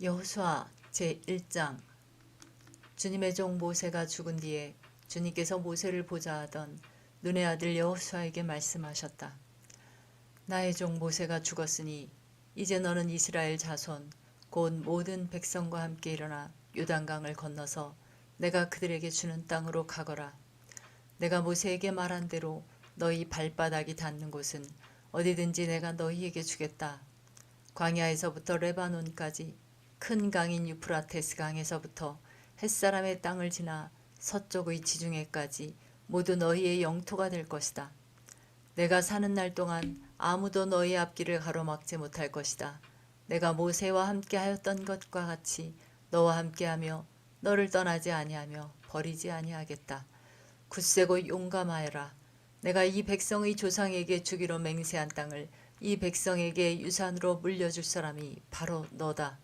여호수아 제1장. 주님의 종 모세가 죽은 뒤에 주님께서 모세를 보자 하던 눈의 아들 여호수아에게 말씀하셨다. 나의 종 모세가 죽었으니 이제 너는 이스라엘 자손 곧 모든 백성과 함께 일어나 요단강을 건너서 내가 그들에게 주는 땅으로 가거라. 내가 모세에게 말한 대로 너희 발바닥이 닿는 곳은 어디든지 내가 너희에게 주겠다. 광야에서부터 레바논까지 큰 강인 유프라테스 강에서부터 햇사람의 땅을 지나 서쪽의 지중해까지 모두 너희의 영토가 될 것이다. 내가 사는 날 동안 아무도 너희 앞길을 가로막지 못할 것이다. 내가 모세와 함께 하였던 것과 같이 너와 함께하며 너를 떠나지 아니하며 버리지 아니하겠다. 굳세고 용감하여라. 내가 이 백성의 조상에게 주기로 맹세한 땅을 이 백성에게 유산으로 물려줄 사람이 바로 너다.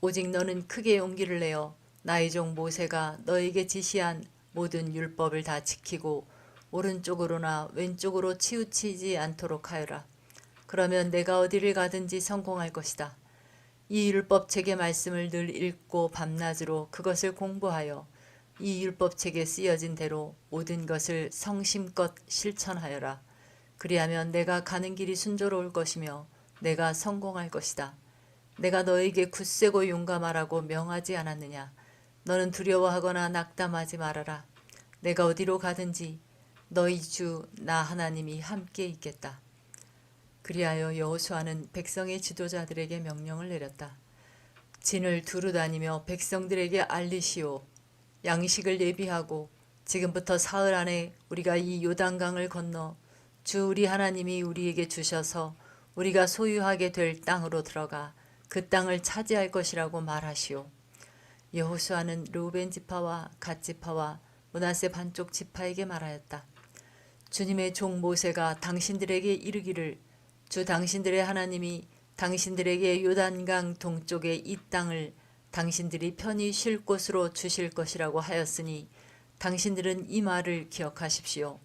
오직 너는 크게 용기를 내어 나의 종 모세가 너에게 지시한 모든 율법을 다 지키고 오른쪽으로나 왼쪽으로 치우치지 않도록 하여라. 그러면 내가 어디를 가든지 성공할 것이다. 이 율법책의 말씀을 늘 읽고 밤낮으로 그것을 공부하여 이 율법책에 쓰여진 대로 모든 것을 성심껏 실천하여라. 그리하면 내가 가는 길이 순조로울 것이며 내가 성공할 것이다. 내가 너에게 굳세고 용감하라고 명하지 않았느냐. 너는 두려워하거나 낙담하지 말아라. 내가 어디로 가든지 너희 주 나 하나님이 함께 있겠다. 그리하여 여호수아는 백성의 지도자들에게 명령을 내렸다. 진을 두루 다니며 백성들에게 알리시오. 양식을 예비하고 지금부터 사흘 안에 우리가 이 요단강을 건너 주 우리 하나님이 우리에게 주셔서 우리가 소유하게 될 땅으로 들어가 그 땅을 차지할 것이라고 말하시오. 여호수아는 르우벤 지파와 갓 지파와 므낫세 반쪽 지파에게 말하였다. 주님의 종 모세가 당신들에게 이르기를 주 당신들의 하나님이 당신들에게 요단강 동쪽의 이 땅을 당신들이 편히 쉴 곳으로 주실 것이라고 하였으니 당신들은 이 말을 기억하십시오.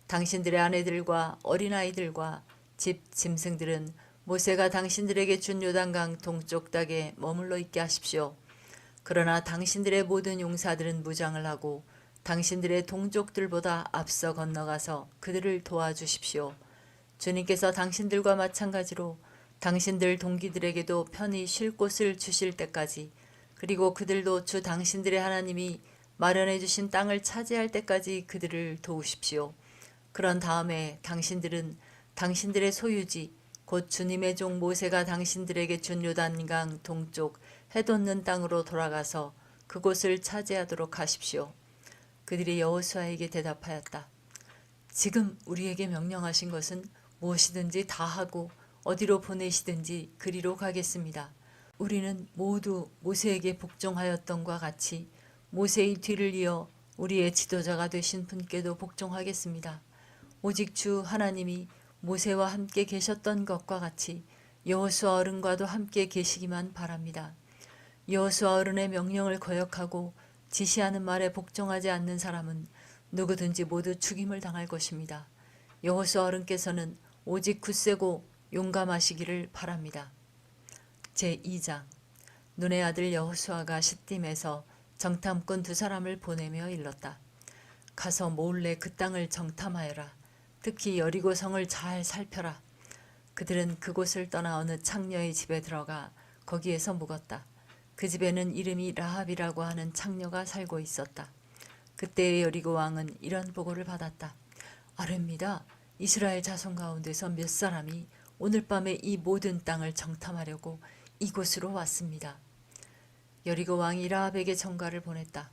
당신들의 아내들과 어린아이들과 집 짐승들은 모세가 당신들에게 준 요단강 동쪽 땅에 머물러 있게 하십시오. 그러나 당신들의 모든 용사들은 무장을 하고 당신들의 동족들보다 앞서 건너가서 그들을 도와주십시오. 주님께서 당신들과 마찬가지로 당신들 동기들에게도 편히 쉴 곳을 주실 때까지 그리고 그들도 주 당신들의 하나님이 마련해 주신 땅을 차지할 때까지 그들을 도우십시오. 그런 다음에 당신들은 당신들의 소유지 곧 주님의 종 모세가 당신들에게 준 요단강 동쪽 해돋는 땅으로 돌아가서 그곳을 차지하도록 하십시오. 그들이 여호수아에게 대답하였다. 지금 우리에게 명령하신 것은 무엇이든지 다 하고 어디로 보내시든지 그리로 가겠습니다. 우리는 모두 모세에게 복종하였던과 같이 모세의 뒤를 이어 우리의 지도자가 되신 분께도 복종하겠습니다. 오직 주 하나님이 모세와 함께 계셨던 것과 같이 여호수아 어른과도 함께 계시기만 바랍니다. 여호수아 어른의 명령을 거역하고 지시하는 말에 복종하지 않는 사람은 누구든지 모두 죽임을 당할 것입니다. 여호수아 어른께서는 오직 굳세고 용감하시기를 바랍니다. 제2장. 눈의 아들 여호수아가 시딤에서 정탐꾼 2사람을 보내며 일렀다. 가서 몰래 그 땅을 정탐하여라. 특히 여리고 성을 잘 살펴라. 그들은 그곳을 떠나 어느 창녀의 집에 들어가 거기에서 묵었다. 그 집에는 이름이 라합이라고 하는 창녀가 살고 있었다. 그때의 여리고 왕은 이런 보고를 받았다. 아뢰입니다. 이스라엘 자손 가운데서 몇 사람이 오늘 밤에 이 모든 땅을 정탐하려고 이곳으로 왔습니다. 여리고 왕이 라합에게 전가를 보냈다.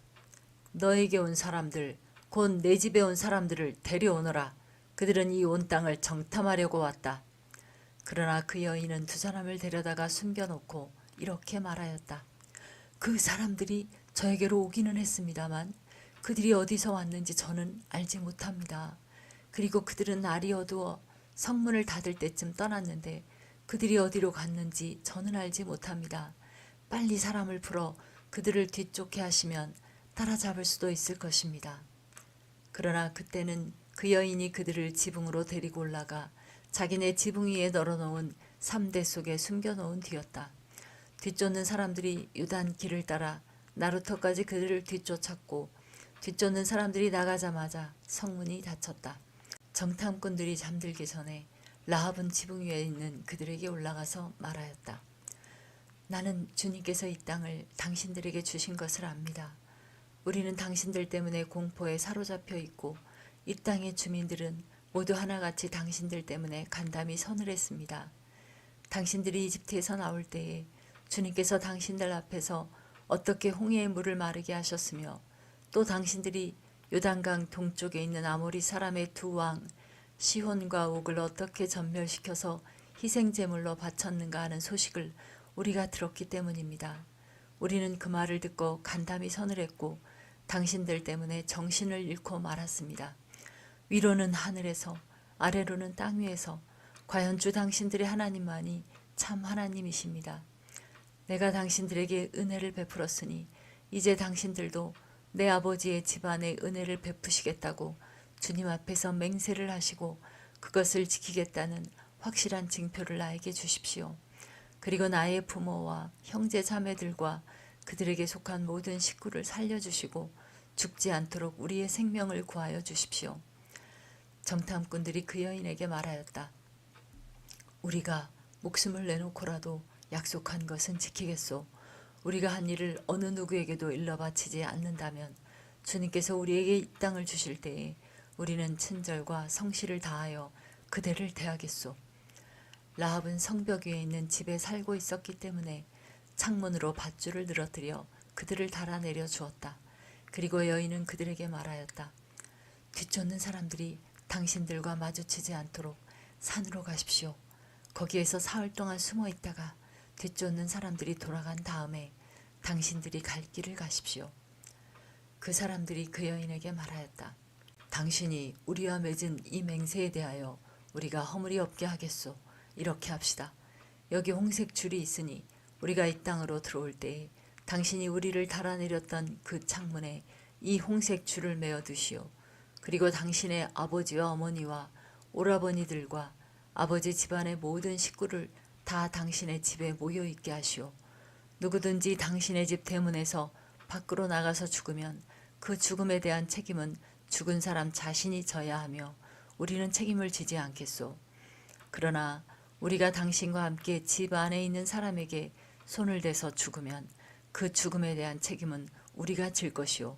너에게 온 사람들, 곧 내 집에 온 사람들을 데려오너라. 그들은 이 온 땅을 정탐하려고 왔다. 그러나 그 여인은 2사람을 데려다가 숨겨놓고 이렇게 말하였다. 그 사람들이 저에게로 오기는 했습니다만 그들이 어디서 왔는지 저는 알지 못합니다. 그리고 그들은 날이 어두워 성문을 닫을 때쯤 떠났는데 그들이 어디로 갔는지 저는 알지 못합니다. 빨리 사람을 풀어 그들을 뒤쫓게 하시면 따라잡을 수도 있을 것입니다. 그러나 그때는 그 여인이 그들을 지붕으로 데리고 올라가 자기네 지붕 위에 널어놓은 3대 속에 숨겨놓은 뒤였다. 뒤쫓는 사람들이 요단 길을 따라 나루터까지 그들을 뒤쫓았고 뒤쫓는 사람들이 나가자마자 성문이 닫혔다. 정탐꾼들이 잠들기 전에 라합은 지붕 위에 있는 그들에게 올라가서 말하였다. 나는 주님께서 이 땅을 당신들에게 주신 것을 압니다. 우리는 당신들 때문에 공포에 사로잡혀 있고 이 땅의 주민들은 모두 하나같이 당신들 때문에 간담이 서늘했습니다. 당신들이 이집트에서 나올 때에 주님께서 당신들 앞에서 어떻게 홍해의 물을 마르게 하셨으며 또 당신들이 요단강 동쪽에 있는 아모리 사람의 두 왕 시혼과 옥을 어떻게 전멸시켜서 희생제물로 바쳤는가 하는 소식을 우리가 들었기 때문입니다. 우리는 그 말을 듣고 간담이 서늘했고 당신들 때문에 정신을 잃고 말았습니다. 위로는 하늘에서 아래로는 땅 위에서 과연 주 당신들의 하나님만이 참 하나님이십니다. 내가 당신들에게 은혜를 베풀었으니 이제 당신들도 내 아버지의 집안에 은혜를 베푸시겠다고 주님 앞에서 맹세를 하시고 그것을 지키겠다는 확실한 징표를 나에게 주십시오. 그리고 나의 부모와 형제 자매들과 그들에게 속한 모든 식구를 살려주시고 죽지 않도록 우리의 생명을 구하여 주십시오. 정탐꾼들이 그 여인에게 말하였다. 우리가 목숨을 내놓고라도 약속한 것은 지키겠소. 우리가 한 일을 어느 누구에게도 일러 바치지 않는다면 주님께서 우리에게 이 땅을 주실 때에 우리는 친절과 성실을 다하여 그대를 대하겠소. 라합은 성벽 위에 있는 집에 살고 있었기 때문에 창문으로 밧줄을 늘어뜨려 그들을 달아내려 주었다. 그리고 여인은 그들에게 말하였다. 뒤쫓는 사람들이 당신들과 마주치지 않도록 산으로 가십시오. 거기에서 사흘 동안 숨어 있다가 뒤쫓는 사람들이 돌아간 다음에 당신들이 갈 길을 가십시오. 그 사람들이 그 여인에게 말하였다. 당신이 우리와 맺은 이 맹세에 대하여 우리가 허물이 없게 하겠소. 이렇게 합시다. 여기 홍색 줄이 있으니 우리가 이 땅으로 들어올 때에 당신이 우리를 달아내렸던 그 창문에 이 홍색 줄을 메어 두시오. 그리고 당신의 아버지와 어머니와 오라버니들과 아버지 집안의 모든 식구를 다 당신의 집에 모여 있게 하시오. 누구든지 당신의 집 대문에서 밖으로 나가서 죽으면 그 죽음에 대한 책임은 죽은 사람 자신이 져야 하며 우리는 책임을 지지 않겠소. 그러나 우리가 당신과 함께 집 안에 있는 사람에게 손을 대서 죽으면 그 죽음에 대한 책임은 우리가 질 것이오.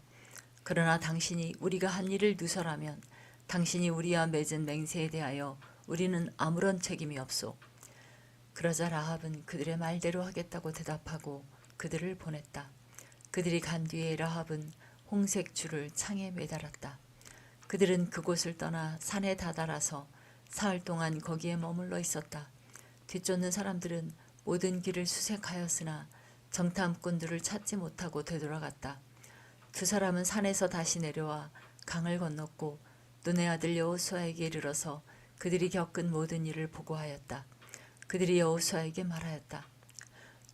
그러나 당신이 우리가 한 일을 누설하면 당신이 우리와 맺은 맹세에 대하여 우리는 아무런 책임이 없소. 그러자 라합은 그들의 말대로 하겠다고 대답하고 그들을 보냈다. 그들이 간 뒤에 라합은 홍색 줄을 창에 매달았다. 그들은 그곳을 떠나 산에 다다라서 사흘 동안 거기에 머물러 있었다. 뒤쫓는 사람들은 모든 길을 수색하였으나 정탐꾼들을 찾지 못하고 되돌아갔다. 두 사람은 산에서 다시 내려와 강을 건넜고 눈의 아들 여호수아에게 이르러서 그들이 겪은 모든 일을 보고하였다. 그들이 여호수아에게 말하였다.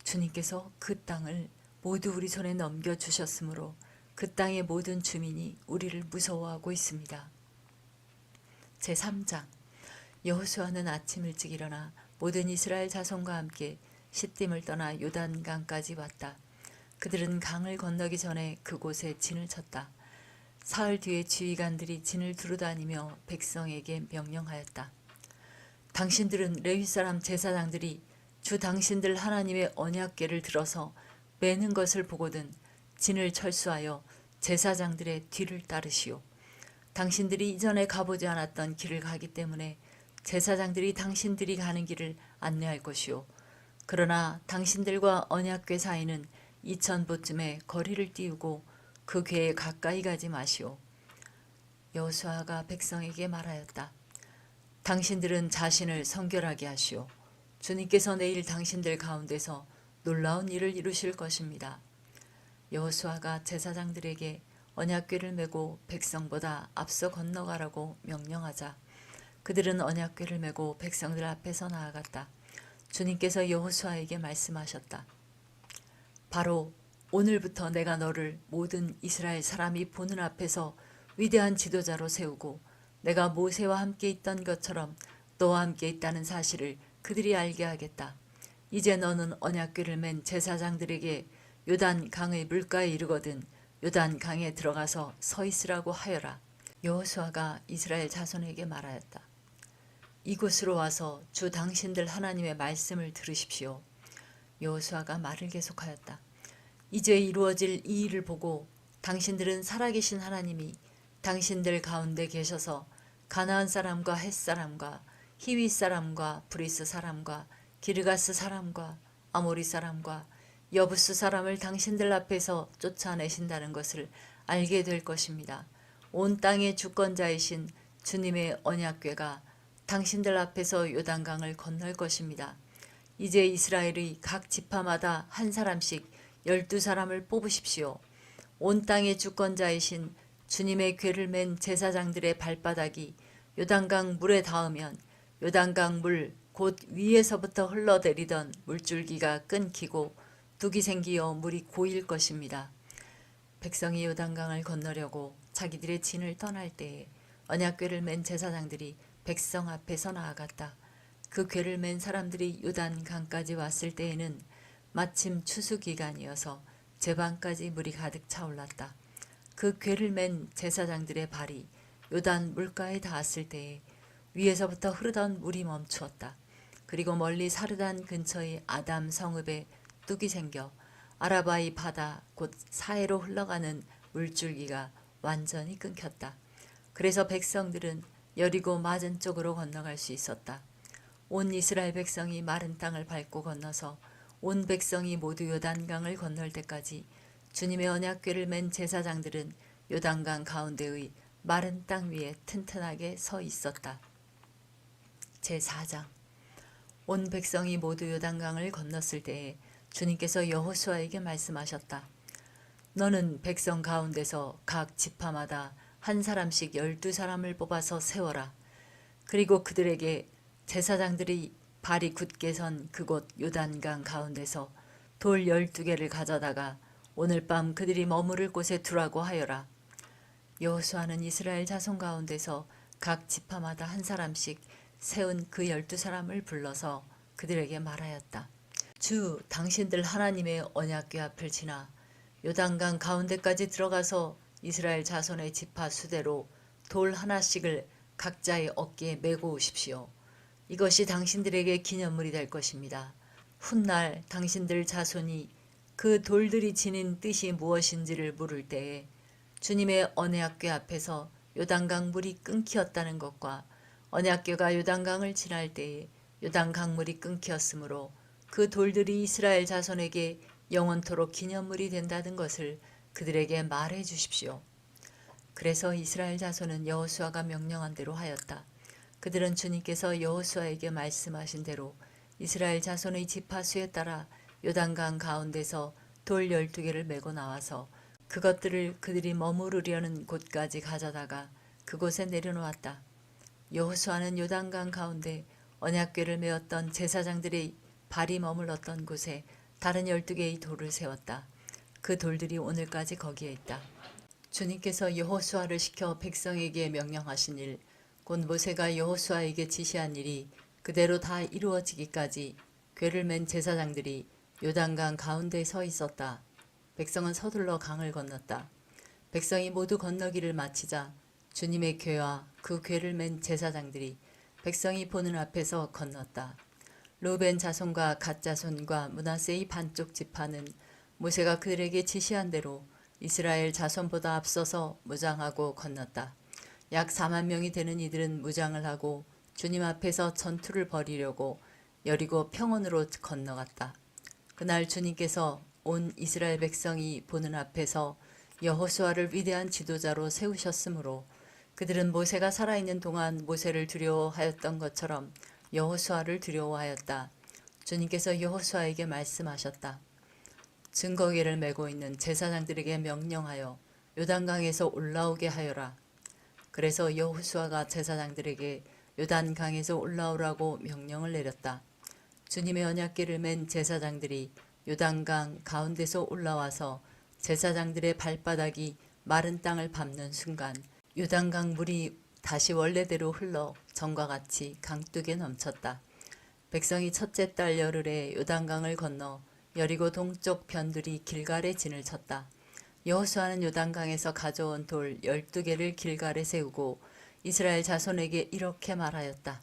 주님께서 그 땅을 모두 우리 손에 넘겨주셨으므로 그 땅의 모든 주민이 우리를 무서워하고 있습니다. 제3장 여호수아는 아침 일찍 일어나 모든 이스라엘 자손과 함께 시딤을 떠나 요단강까지 왔다. 그들은 강을 건너기 전에 그곳에 진을 쳤다. 사흘 뒤에 지휘관들이 진을 두루다니며 백성에게 명령하였다. 당신들은 레위 사람 제사장들이 주 당신들 하나님의 언약궤를 들어서 매는 것을 보거든 진을 철수하여 제사장들의 뒤를 따르시오. 당신들이 이전에 가보지 않았던 길을 가기 때문에 제사장들이 당신들이 가는 길을 안내할 것이오. 그러나 당신들과 언약궤 사이는 2000보쯤에 거리를 띄우고 그 궤에 가까이 가지 마시오. 여호수아가 백성에게 말하였다. 당신들은 자신을 성결하게 하시오. 주님께서 내일 당신들 가운데서 놀라운 일을 이루실 것입니다. 여호수아가 제사장들에게 언약궤를 메고 백성보다 앞서 건너가라고 명령하자 그들은 언약궤를 메고 백성들 앞에서 나아갔다. 주님께서 여호수아에게 말씀하셨다. 바로 오늘부터 내가 너를 모든 이스라엘 사람이 보는 앞에서 위대한 지도자로 세우고 내가 모세와 함께 있던 것처럼 너와 함께 있다는 사실을 그들이 알게 하겠다. 이제 너는 언약궤를 맨 제사장들에게 요단 강의 물가에 이르거든 요단 강에 들어가서 서 있으라고 하여라. 여호수아가 이스라엘 자손에게 말하였다. 이곳으로 와서 주 당신들 하나님의 말씀을 들으십시오. 여호수아가 말을 계속하였다. 이제 이루어질 이 일을 보고 당신들은 살아계신 하나님이 당신들 가운데 계셔서 가나안 사람과 헷 사람과 히위 사람과 브리스 사람과 기르가스 사람과 아모리 사람과 여부스 사람을 당신들 앞에서 쫓아내신다는 것을 알게 될 것입니다. 온 땅의 주권자이신 주님의 언약궤가 당신들 앞에서 요단강을 건널 것입니다. 이제 이스라엘의 각 지파마다 한 사람씩 12사람을 뽑으십시오. 온 땅의 주권자이신 주님의 궤를 맨 제사장들의 발바닥이 요단강 물에 닿으면 요단강 물 곧 위에서부터 흘러내리던 물줄기가 끊기고 뚝이 생기어 물이 고일 것입니다. 백성이 요단강을 건너려고 자기들의 진을 떠날 때에 언약궤를 맨 제사장들이 백성 앞에서 나아갔다. 그 궤를 맨 사람들이 요단강까지 왔을 때에는 마침 추수기간이어서 제방까지 물이 가득 차올랐다. 그 궤를 맨 제사장들의 발이 요단 물가에 닿았을 때에 위에서부터 흐르던 물이 멈추었다. 그리고 멀리 사르단 근처의 아담 성읍에 뚝이 생겨 아라바이 바다 곧 사해로 흘러가는 물줄기가 완전히 끊겼다. 그래서 백성들은 여리고 맞은 쪽으로 건너갈 수 있었다. 온 이스라엘 백성이 마른 땅을 밟고 건너서 온 백성이 모두 요단강을 건널 때까지 주님의 언약궤를 맨 제사장들은 요단강 가운데의 마른 땅 위에 튼튼하게 서 있었다. 제4장 온 백성이 모두 요단강을 건넜을 때에 주님께서 여호수아에게 말씀하셨다. 너는 백성 가운데서 각 지파마다 한 사람씩 12사람을 뽑아서 세워라. 그리고 그들에게 제사장들이 발이 굳게 선 그곳 요단강 가운데서 돌 12개를 가져다가 오늘 밤 그들이 머무를 곳에 두라고 하여라. 여호수아는 이스라엘 자손 가운데서 각 지파마다 한 사람씩 세운 그 12사람을 불러서 그들에게 말하였다. 주 당신들 하나님의 언약궤 앞을 지나 요단강 가운데까지 들어가서 이스라엘 자손의 지파 수대로 돌 하나씩을 각자의 어깨에 메고 오십시오. 이것이 당신들에게 기념물이 될 것입니다. 훗날 당신들 자손이 그 돌들이 지닌 뜻이 무엇인지를 물을 때에 주님의 언약궤 앞에서 요단강 물이 끊기었다는 것과 언약궤가 요단강을 지날 때에 요단강물이 끊겼으므로 그 돌들이 이스라엘 자손에게 영원토록 기념물이 된다는 것을 그들에게 말해 주십시오. 그래서 이스라엘 자손은 여호수아가 명령한 대로 하였다. 그들은 주님께서 여호수아에게 말씀하신 대로 이스라엘 자손의 지파수에 따라 요단강 가운데서 돌 12개를 메고 나와서 그것들을 그들이 머무르려는 곳까지 가져다가 그곳에 내려놓았다. 여호수아는 요단강 가운데 언약궤를 메었던 제사장들의 발이 머물렀던 곳에 다른 12개의 돌을 세웠다. 그 돌들이 오늘까지 거기에 있다. 주님께서 여호수아를 시켜 백성에게 명령하신 일, 곧 모세가 여호수아에게 지시한 일이 그대로 다 이루어지기까지 궤를 맨 제사장들이 요단강 가운데에 서 있었다. 백성은 서둘러 강을 건넜다. 백성이 모두 건너기를 마치자 주님의 궤와 그 궤를 맨 제사장들이 백성이 보는 앞에서 건넜다. 르벤 자손과 갓 자손과 므낫세의 반쪽 지파는 모세가 그들에게 지시한 대로 이스라엘 자손보다 앞서서 무장하고 건넜다. 약 4만 명이 되는 이들은 무장을 하고 주님 앞에서 전투를 벌이려고 여리고 평원으로 건너갔다. 그날 주님께서 온 이스라엘 백성이 보는 앞에서 여호수아를 위대한 지도자로 세우셨으므로 그들은 모세가 살아있는 동안 모세를 두려워하였던 것처럼 여호수아를 두려워하였다. 주님께서 여호수아에게 말씀하셨다. 증거궤를 메고 있는 제사장들에게 명령하여 요단강에서 올라오게 하여라. 그래서 여호수아가 제사장들에게 요단강에서 올라오라고 명령을 내렸다. 주님의 언약궤를 맨 제사장들이 요단강 가운데서 올라와서 제사장들의 발바닥이 마른 땅을 밟는 순간 요단강 물이 다시 원래대로 흘러 전과 같이 강둑에 넘쳤다. 백성이 첫째 달 열흘에 요단강을 건너 여리고 동쪽 변두리 길갈에 진을 쳤다. 여호수아는 요단강에서 가져온 돌 12개를 길갈에 세우고 이스라엘 자손에게 이렇게 말하였다.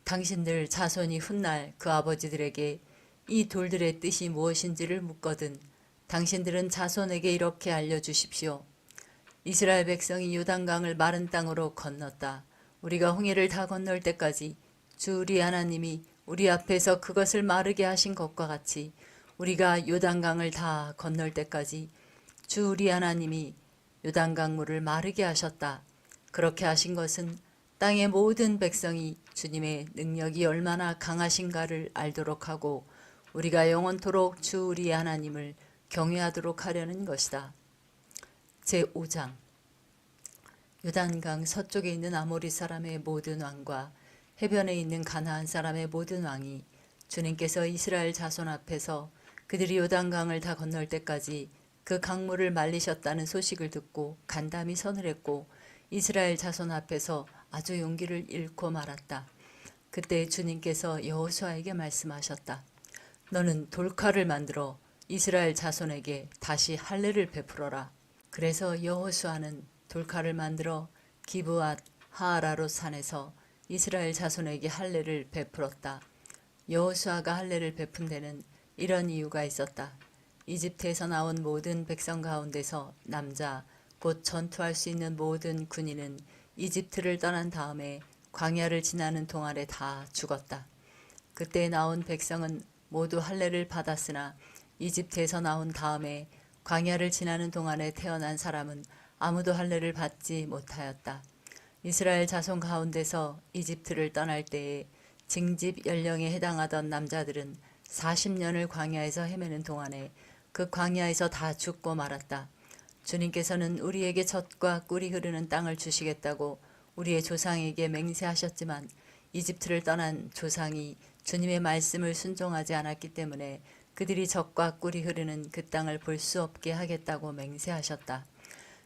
당신들 자손이 훗날 그 아버지들에게 이 돌들의 뜻이 무엇인지를 묻거든 당신들은 자손에게 이렇게 알려주십시오. 이스라엘 백성이 요단강을 마른 땅으로 건넜다. 우리가 홍해를 다 건널 때까지 주 우리 하나님이 우리 앞에서 그것을 마르게 하신 것과 같이 우리가 요단강을 다 건널 때까지 주 우리 하나님이 요단강 물을 마르게 하셨다. 그렇게 하신 것은 땅의 모든 백성이 주님의 능력이 얼마나 강하신가를 알도록 하고 우리가 영원토록 주 우리 하나님을 경외하도록 하려는 것이다. 제5장 요단강 서쪽에 있는 아모리 사람의 모든 왕과 해변에 있는 가나안 사람의 모든 왕이 주님께서 이스라엘 자손 앞에서 그들이 요단강을 다 건널 때까지 그 강물을 말리셨다는 소식을 듣고 간담이 서늘했고 이스라엘 자손 앞에서 아주 용기를 잃고 말았다. 그때 주님께서 여호수아에게 말씀하셨다. 너는 돌칼을 만들어 이스라엘 자손에게 다시 할례를 베풀어라. 그래서 여호수아는 돌칼을 만들어 기브앗 하아라롯 산에서 이스라엘 자손에게 할례를 베풀었다. 여호수아가 할례를 베푼 데는 이런 이유가 있었다. 이집트에서 나온 모든 백성 가운데서 남자 곧 전투할 수 있는 모든 군인은 이집트를 떠난 다음에 광야를 지나는 동안에 다 죽었다. 그때 나온 백성은 모두 할례를 받았으나 이집트에서 나온 다음에 광야를 지나는 동안에 태어난 사람은 아무도 할례를 받지 못하였다. 이스라엘 자손 가운데서 이집트를 떠날 때에 징집 연령에 해당하던 남자들은 40년을 광야에서 헤매는 동안에 그 광야에서 다 죽고 말았다. 주님께서는 우리에게 젖과 꿀이 흐르는 땅을 주시겠다고 우리의 조상에게 맹세하셨지만 이집트를 떠난 조상이 주님의 말씀을 순종하지 않았기 때문에 그들이 젖과 꿀이 흐르는 그 땅을 볼 수 없게 하겠다고 맹세하셨다.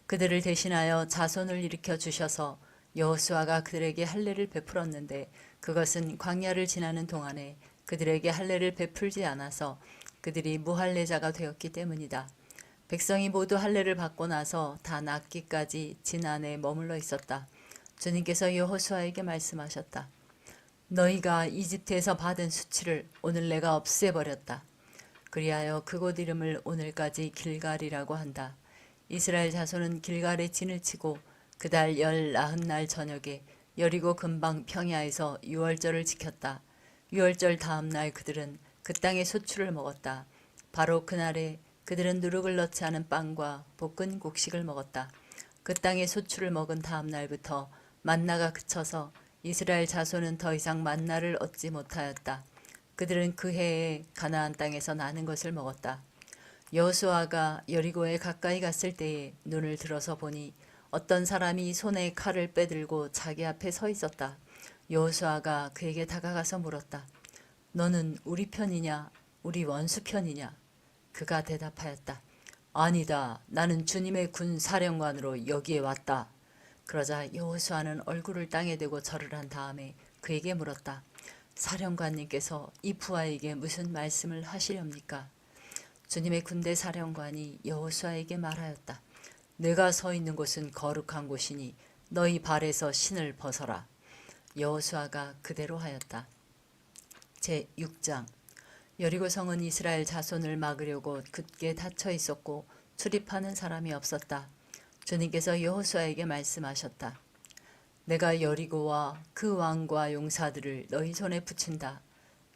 그들을 대신하여 자손을 일으켜 주셔서 여호수아가 그들에게 할례를 베풀었는데 그것은 광야를 지나는 동안에 그들에게 할례를 베풀지 않아서 그들이 무할례자가 되었기 때문이다. 백성이 모두 할례를 받고 나서 다 낫기까지 진 안에 머물러 있었다. 주님께서 여호수아에게 말씀하셨다. 너희가 이집트에서 받은 수치를 오늘 내가 없애버렸다. 그리하여 그곳 이름을 오늘까지 길갈이라고 한다. 이스라엘 자손은 길갈에 진을 치고 그달 19날 저녁에 여리고 근방 평야에서 유월절을 지켰다. 유월절 다음 날 그들은 그 땅의 소출을 먹었다. 바로 그날에 그들은 누룩을 넣지 않은 빵과 볶은 곡식을 먹었다. 그 땅의 소출을 먹은 다음 날부터 만나가 그쳐서 이스라엘 자손은 더 이상 만나를 얻지 못하였다. 그들은 그 해에 가나안 땅에서 나는 것을 먹었다. 여호수아가 여리고에 가까이 갔을 때에 눈을 들어서 보니 어떤 사람이 손에 칼을 빼들고 자기 앞에 서 있었다. 여호수아가 그에게 다가가서 물었다. 너는 우리 편이냐 우리 원수 편이냐? 그가 대답하였다. 아니다. 나는 주님의 군 사령관으로 여기에 왔다. 그러자 여호수아는 얼굴을 땅에 대고 절을 한 다음에 그에게 물었다. 사령관님께서 이 부하에게 무슨 말씀을 하시렵니까? 주님의 군대 사령관이 여호수아에게 말하였다. 내가 서 있는 곳은 거룩한 곳이니 너희 발에서 신을 벗어라. 여호수아가 그대로 하였다. 제6장 여리고 성은 이스라엘 자손을 막으려고 굳게 닫혀 있었고 출입하는 사람이 없었다. 주님께서 여호수아에게 말씀하셨다. 내가 여리고와 그 왕과 용사들을 너희 손에 붙인다.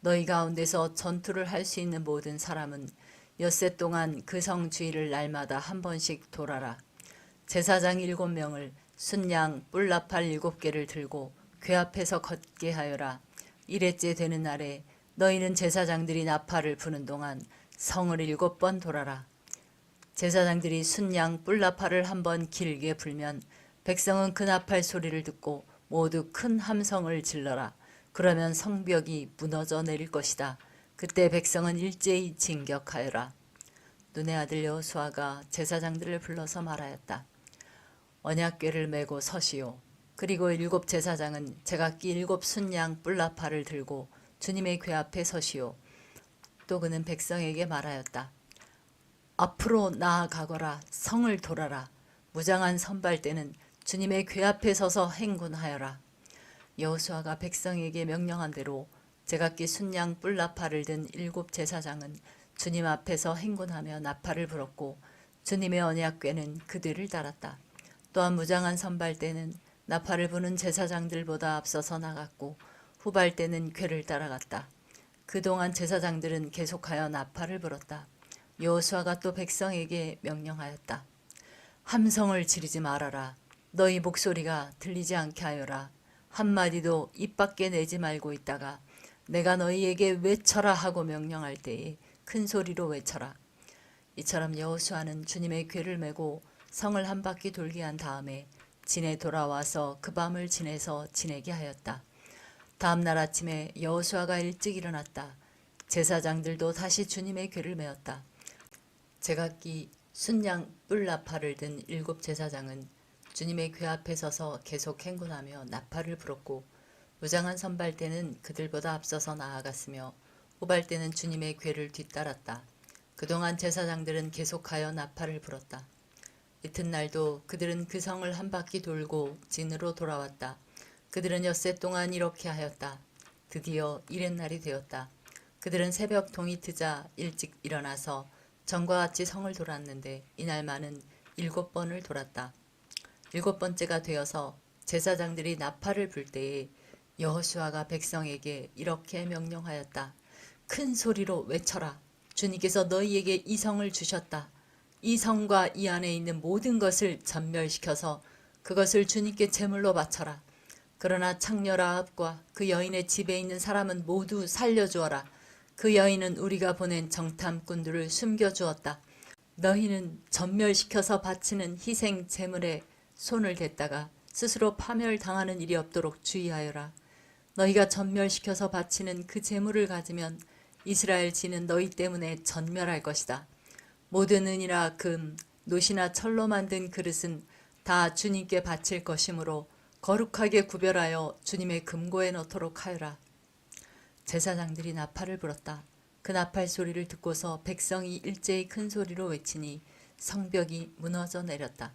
너희 가운데서 전투를 할 수 있는 모든 사람은 엿새 동안 그 성 주위를 날마다 한 번씩 돌아라. 제사장 7명을 순양 뿔나팔 7개를 들고 궤 앞에서 걷게 하여라. 1회째 되는 날에 너희는 제사장들이 나팔을 부는 동안 성을 7번 돌아라. 제사장들이 순양 뿔나팔을 한 번 길게 불면 백성은 그 나팔 소리를 듣고 모두 큰 함성을 질러라. 그러면 성벽이 무너져 내릴 것이다. 그때 백성은 일제히 진격하여라. 눈의 아들 여호수아가 제사장들을 불러서 말하였다. 언약궤를 메고 서시오. 그리고 7 제사장은 제각기 7 순양 뿔나팔을 들고 주님의 궤 앞에 서시오. 또 그는 백성에게 말하였다. 앞으로 나아가거라. 성을 돌아라. 무장한 선발대는 주님의 궤 앞에 서서 행군하여라. 여호수아가 백성에게 명령한 대로 제각기 순양 뿔 나팔을 든 7 제사장은 주님 앞에서 행군하며 나팔을 불었고 주님의 언약궤는 그 뒤를 따랐다. 또한 무장한 선발대는 나팔을 부는 제사장들보다 앞서서 나갔고 후발대는 궤를 따라갔다. 그동안 제사장들은 계속하여 나팔을 불었다. 여호수아가 또 백성에게 명령하였다. 함성을 지르지 말아라. 너희 목소리가 들리지 않게 하여라. 한마디도 입 밖에 내지 말고 있다가 내가 너희에게 외쳐라 하고 명령할 때에 큰 소리로 외쳐라. 이처럼 여호수아는 주님의 궤를 메고 성을 한 바퀴 돌게 한 다음에 진에 돌아와서 그 밤을 진에서 지내게 하였다. 다음 날 아침에 여호수아가 일찍 일어났다. 제사장들도 다시 주님의 궤를 메었다. 제각기 순양 뿔 나팔을 든 7 제사장은 주님의 궤 앞에 서서 계속 행군하며 나팔을 불었고 무장한 선발대는 그들보다 앞서서 나아갔으며 후발대는 주님의 궤를 뒤따랐다. 그동안 제사장들은 계속하여 나팔을 불었다. 이튿날도 그들은 그 성을 한 바퀴 돌고 진으로 돌아왔다. 그들은 엿새 동안 이렇게 하였다. 드디어 이튿날이 되었다. 그들은 새벽 동이 트자 일찍 일어나서 전과 같이 성을 돌았는데 이날만은 7번을 돌았다. 7번째가 되어서 제사장들이 나팔을 불 때에 여호수아가 백성에게 이렇게 명령하였다. 큰 소리로 외쳐라. 주님께서 너희에게 이 성을 주셨다. 이 성과 이 안에 있는 모든 것을 전멸시켜서 그것을 주님께 제물로 바쳐라. 그러나 창녀 라합과 그 여인의 집에 있는 사람은 모두 살려주어라. 그 여인은 우리가 보낸 정탐꾼들을 숨겨주었다. 너희는 전멸시켜서 바치는 희생 제물에 손을 댔다가 스스로 파멸당하는 일이 없도록 주의하여라. 너희가 전멸시켜서 바치는 그 제물을 가지면 이스라엘 지는 너희 때문에 전멸할 것이다. 모든 은이나 금, 놋이나 철로 만든 그릇은 다 주님께 바칠 것이므로 거룩하게 구별하여 주님의 금고에 넣도록 하여라. 제사장들이 나팔을 불었다. 그 나팔 소리를 듣고서 백성이 일제히 큰 소리로 외치니 성벽이 무너져 내렸다.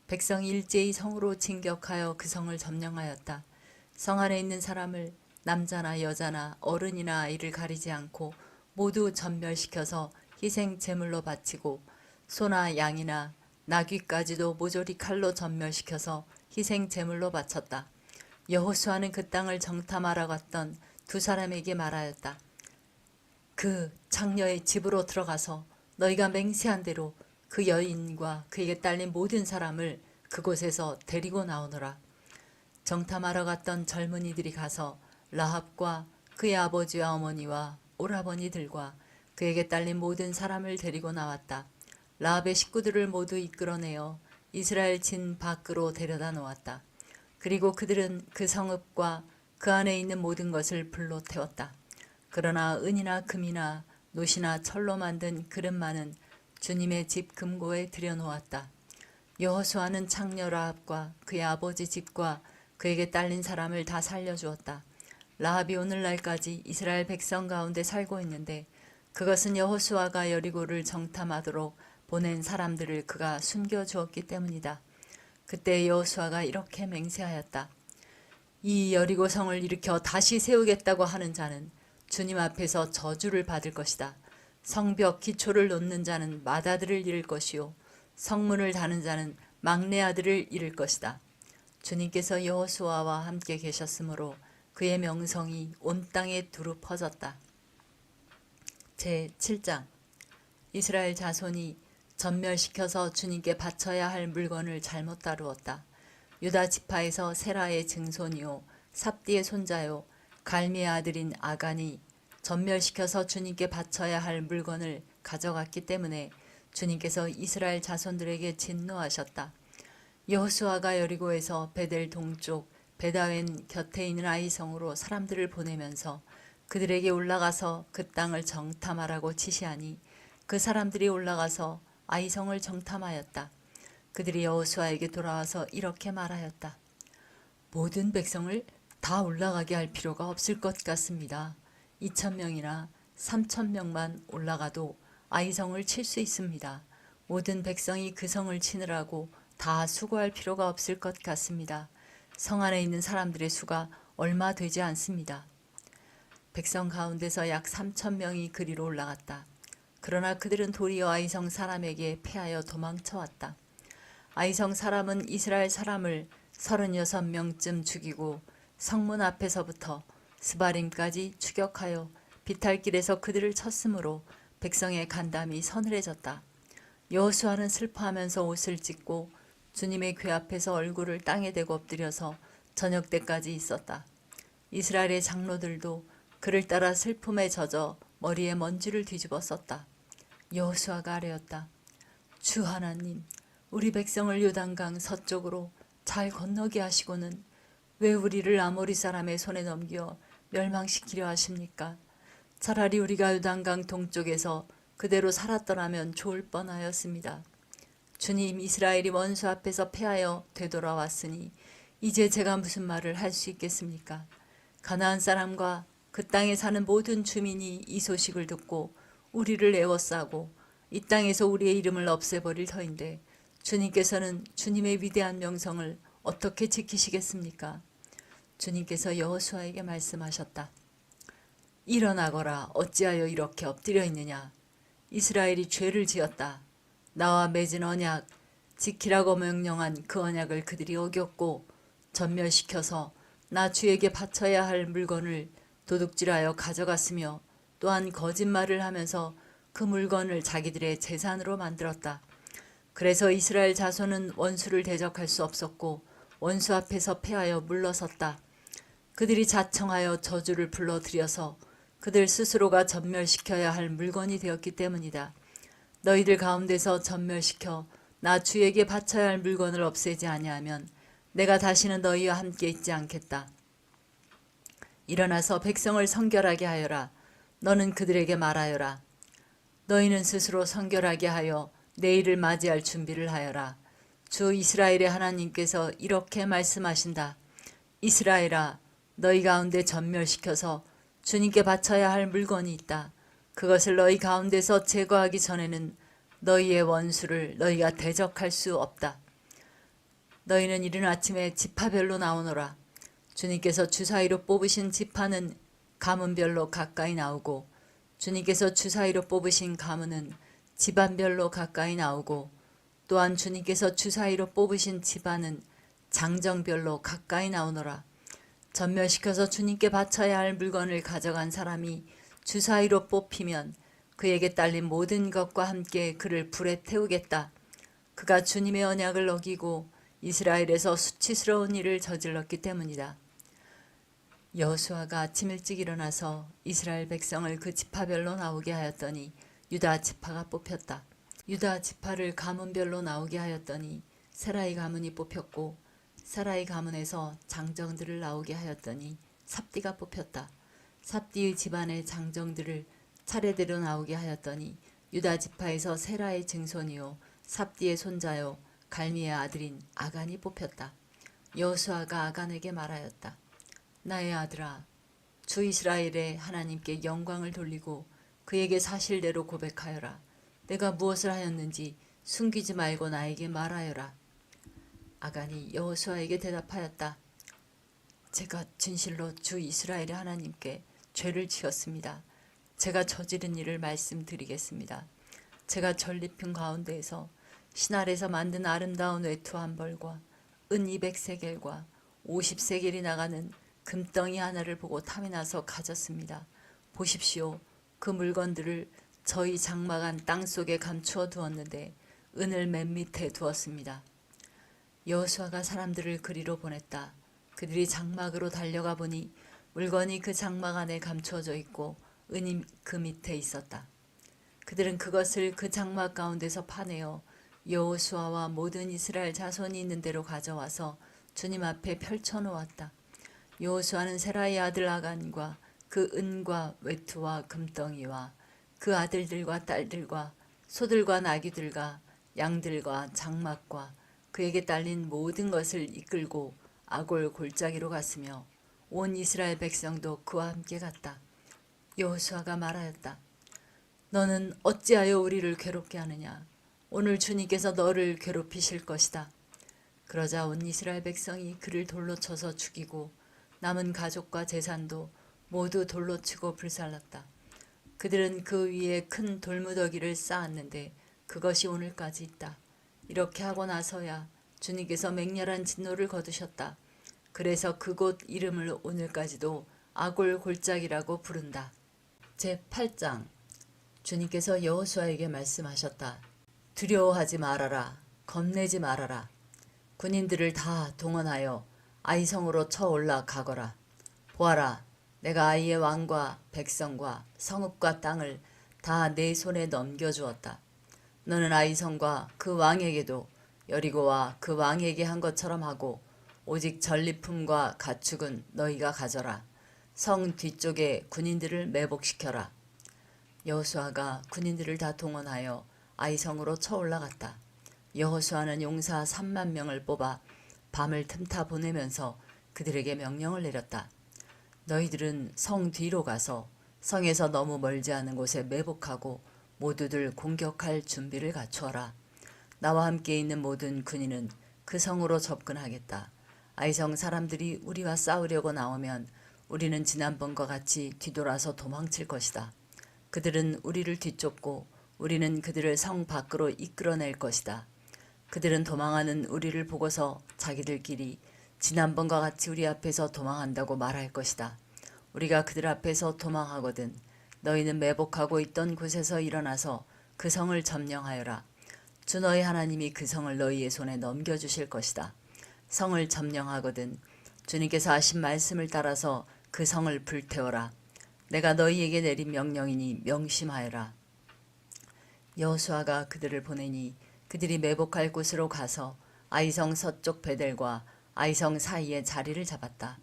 백성이 일제히 성으로 진격하여 그 성을 점령하였다. 성 안에 있는 사람을 남자나 여자나 어른이나 아이를 가리지 않고 모두 전멸시켜서 희생 제물로 바치고 소나 양이나 나귀까지도 모조리 칼로 전멸시켜서 희생 제물로 바쳤다. 여호수아는 그 땅을 정탐하러 갔던 2 사람에게 말하였다. 그 창녀의 집으로 들어가서 너희가 맹세한 대로 그 여인과 그에게 딸린 모든 사람을 그곳에서 데리고 나오너라. 정탐하러 갔던 젊은이들이 가서 라합과 그의 아버지와 어머니와 오라버니들과 그에게 딸린 모든 사람을 데리고 나왔다. 라합의 식구들을 모두 이끌어내어 이스라엘 진 밖으로 데려다 놓았다. 그리고 그들은 그 성읍과 그 안에 있는 모든 것을 불로 태웠다. 그러나 은이나 금이나 놋이나 철로 만든 그릇만은 주님의 집 금고에 들여놓았다. 여호수아는 창녀 라합과 그의 아버지 집과 그에게 딸린 사람을 다 살려주었다. 라합이 오늘날까지 이스라엘 백성 가운데 살고 있는데 그것은 여호수아가 여리고를 정탐하도록 보낸 사람들을 그가 숨겨주었기 때문이다. 그때 여호수아가 이렇게 맹세하였다. 이 여리고 성을 일으켜 다시 세우겠다고 하는 자는 주님 앞에서 저주를 받을 것이다. 성벽 기초를 놓는 자는 맏아들을 잃을 것이요 성문을 다는 자는 막내 아들을 잃을 것이다. 주님께서 여호수아와 함께 계셨으므로 그의 명성이 온 땅에 두루 퍼졌다. 제7장 이스라엘 자손이 전멸시켜서 주님께 바쳐야 할 물건을 잘못 다루었다. 유다 지파에서 세라의 증손이요 삽디의 손자요 갈미의 아들인 아간이 전멸시켜서 주님께 바쳐야 할 물건을 가져갔기 때문에 주님께서 이스라엘 자손들에게 진노하셨다. 여호수아가 여리고에서 베델 동쪽 베다웬 곁에 있는 아이성으로 사람들을 보내면서 그들에게 올라가서 그 땅을 정탐하라고 지시하니 그 사람들이 올라가서 아이성을 정탐하였다. 그들이 여호수아에게 돌아와서 이렇게 말하였다. 모든 백성을 다 올라가게 할 필요가 없을 것 같습니다. 2,000명이나 3,000명만 올라가도 아이성을 칠 수 있습니다. 모든 백성이 그 성을 치느라고 다 수고할 필요가 없을 것 같습니다. 성 안에 있는 사람들의 수가 얼마 되지 않습니다. 백성 가운데서 약 3,000명이 그리로 올라갔다. 그러나 그들은 도리어 아이성 사람에게 패하여 도망쳐왔다. 아이성 사람은 이스라엘 사람을 36명쯤 죽이고 성문 앞에서부터 스바림까지 추격하여 비탈길에서 그들을 쳤으므로 백성의 간담이 서늘해졌다. 여호수아는 슬퍼하면서 옷을 찢고 주님의 궤 앞에서 얼굴을 땅에 대고 엎드려서 저녁 때까지 있었다. 이스라엘의 장로들도 그를 따라 슬픔에 젖어 머리에 먼지를 뒤집어 썼다. 여호수아가 아뢰었다. 주 하나님, 우리 백성을 요단강 서쪽으로 잘 건너게 하시고는 왜 우리를 아모리 사람의 손에 넘겨 멸망시키려 하십니까? 차라리 우리가 요단강 동쪽에서 그대로 살았더라면 좋을 뻔하였습니다. 주님, 이스라엘이 원수 앞에서 패하여 되돌아왔으니 이제 제가 무슨 말을 할 수 있겠습니까? 가나안 사람과 그 땅에 사는 모든 주민이 이 소식을 듣고 우리를 애워싸고 이 땅에서 우리의 이름을 없애버릴 터인데 주님께서는 주님의 위대한 명성을 어떻게 지키시겠습니까? 주님께서 여호수아에게 말씀하셨다. 일어나거라. 어찌하여 이렇게 엎드려 있느냐. 이스라엘이 죄를 지었다. 나와 맺은 언약, 지키라고 명령한 그 언약을 그들이 어겼고 전멸시켜서 나 주에게 바쳐야 할 물건을 도둑질하여 가져갔으며 또한 거짓말을 하면서 그 물건을 자기들의 재산으로 만들었다. 그래서 이스라엘 자손은 원수를 대적할 수 없었고 원수 앞에서 패하여 물러섰다. 그들이 자청하여 저주를 불러들여서 그들 스스로가 전멸시켜야 할 물건이 되었기 때문이다. 너희들 가운데서 전멸시켜 나 주에게 바쳐야 할 물건을 없애지 아니하면 내가 다시는 너희와 함께 있지 않겠다. 일어나서 백성을 성결하게 하여라. 너는 그들에게 말하여라. 너희는 스스로 성결하게 하여 내일을 맞이할 준비를 하여라. 주 이스라엘의 하나님께서 이렇게 말씀하신다. 이스라엘아, 너희 가운데 전멸시켜서 주님께 바쳐야 할 물건이 있다. 그것을 너희 가운데서 제거하기 전에는 너희의 원수를 너희가 대적할 수 없다. 너희는 이른 아침에 지파별로 나오너라. 주님께서 주사위로 뽑으신 지파는 가문별로 가까이 나오고 주님께서 주사위로 뽑으신 가문은 집안별로 가까이 나오고 또한 주님께서 주사위로 뽑으신 집안은 장정별로 가까이 나오너라. 전멸시켜서 주님께 바쳐야 할 물건을 가져간 사람이 주사위로 뽑히면 그에게 딸린 모든 것과 함께 그를 불에 태우겠다. 그가 주님의 언약을 어기고 이스라엘에서 수치스러운 일을 저질렀기 때문이다. 여호수아가 아침 일찍 일어나서 이스라엘 백성을 그 지파별로 나오게 하였더니 유다 지파가 뽑혔다. 유다 지파를 가문별로 나오게 하였더니 세라이 가문이 뽑혔고 세라이 가문에서 장정들을 나오게 하였더니 삽디가 뽑혔다. 삽디의 집안의 장정들을 차례대로 나오게 하였더니 유다 지파에서 세라의 증손이요 삽디의 손자요 갈미의 아들인 아간이 뽑혔다. 여호수아가 아간에게 말하였다. 나의 아들아, 주 이스라엘의 하나님께 영광을 돌리고 그에게 사실대로 고백하여라. 내가 무엇을 하였는지 숨기지 말고 나에게 말하여라. 아간이 여호수아에게 대답하였다. 제가 진실로 주 이스라엘의 하나님께 죄를 지었습니다. 제가 저지른 일을 말씀드리겠습니다. 제가 전리품 가운데에서 신할에서 만든 아름다운 외투 한 벌과 은 200세겔과 50세겔이 나가는 금덩이 하나를 보고 탐이 나서 가졌습니다. 보십시오. 그 물건들을 저희 장막안 땅속에 감추어 두었는데 은을 맨 밑에 두었습니다. 여호수아가 사람들을 그리로 보냈다. 그들이 장막으로 달려가 보니 물건이 그 장막 안에 감추어져 있고 은이 그 밑에 있었다. 그들은 그것을 그 장막 가운데서 파내어 여호수아와 모든 이스라엘 자손이 있는 데로 가져와서 주님 앞에 펼쳐놓았다. 여호수아는 세라의 아들 아간과 그 은과 외투와 금덩이와 그 아들들과 딸들과 소들과 나귀들과 양들과 장막과 그에게 딸린 모든 것을 이끌고 아골 골짜기로 갔으며 온 이스라엘 백성도 그와 함께 갔다. 여호수아가 말하였다. 너는 어찌하여 우리를 괴롭게 하느냐? 오늘 주님께서 너를 괴롭히실 것이다. 그러자 온 이스라엘 백성이 그를 돌로 쳐서 죽이고 남은 가족과 재산도 모두 돌로 치고 불살랐다. 그들은 그 위에 큰 돌무더기를 쌓았는데 그것이 오늘까지 있다. 이렇게 하고 나서야 주님께서 맹렬한 진노를 거두셨다. 그래서 그곳 이름을 오늘까지도 아골 골짜기라고 부른다. 제8장 주님께서 여호수아에게 말씀하셨다. 두려워하지 말아라. 겁내지 말아라. 군인들을 다 동원하여 아이성으로 쳐 올라가거라. 보아라, 내가 아이의 왕과 백성과 성읍과 땅을 다 내 손에 넘겨주었다. 너는 아이성과 그 왕에게도 여리고와 그 왕에게 한 것처럼 하고 오직 전리품과 가축은 너희가 가져라. 성 뒤쪽에 군인들을 매복시켜라. 여호수아가 군인들을 다 동원하여 아이성으로 쳐 올라갔다. 여호수아는 용사 3만 명을 뽑아 밤을 틈타 보내면서 그들에게 명령을 내렸다. 너희들은 성 뒤로 가서 성에서 너무 멀지 않은 곳에 매복하고 모두들 공격할 준비를 갖추어라. 나와 함께 있는 모든 군인은 그 성으로 접근하겠다. 아이성 사람들이 우리와 싸우려고 나오면 우리는 지난번과 같이 뒤돌아서 도망칠 것이다. 그들은 우리를 뒤쫓고 우리는 그들을 성 밖으로 이끌어낼 것이다. 그들은 도망하는 우리를 보고서 자기들끼리 지난번과 같이 우리 앞에서 도망한다고 말할 것이다. 우리가 그들 앞에서 도망하거든 너희는 매복하고 있던 곳에서 일어나서 그 성을 점령하여라. 주 너희 하나님이 그 성을 너희의 손에 넘겨주실 것이다. 성을 점령하거든 주님께서 하신 말씀을 따라서 그 성을 불태워라. 내가 너희에게 내린 명령이니 명심하여라. 여호수아가 그들을 보내니 그들이 매복할 곳으로 가서 아이성 서쪽 베델과 아이성 사이에 자리를 잡았다.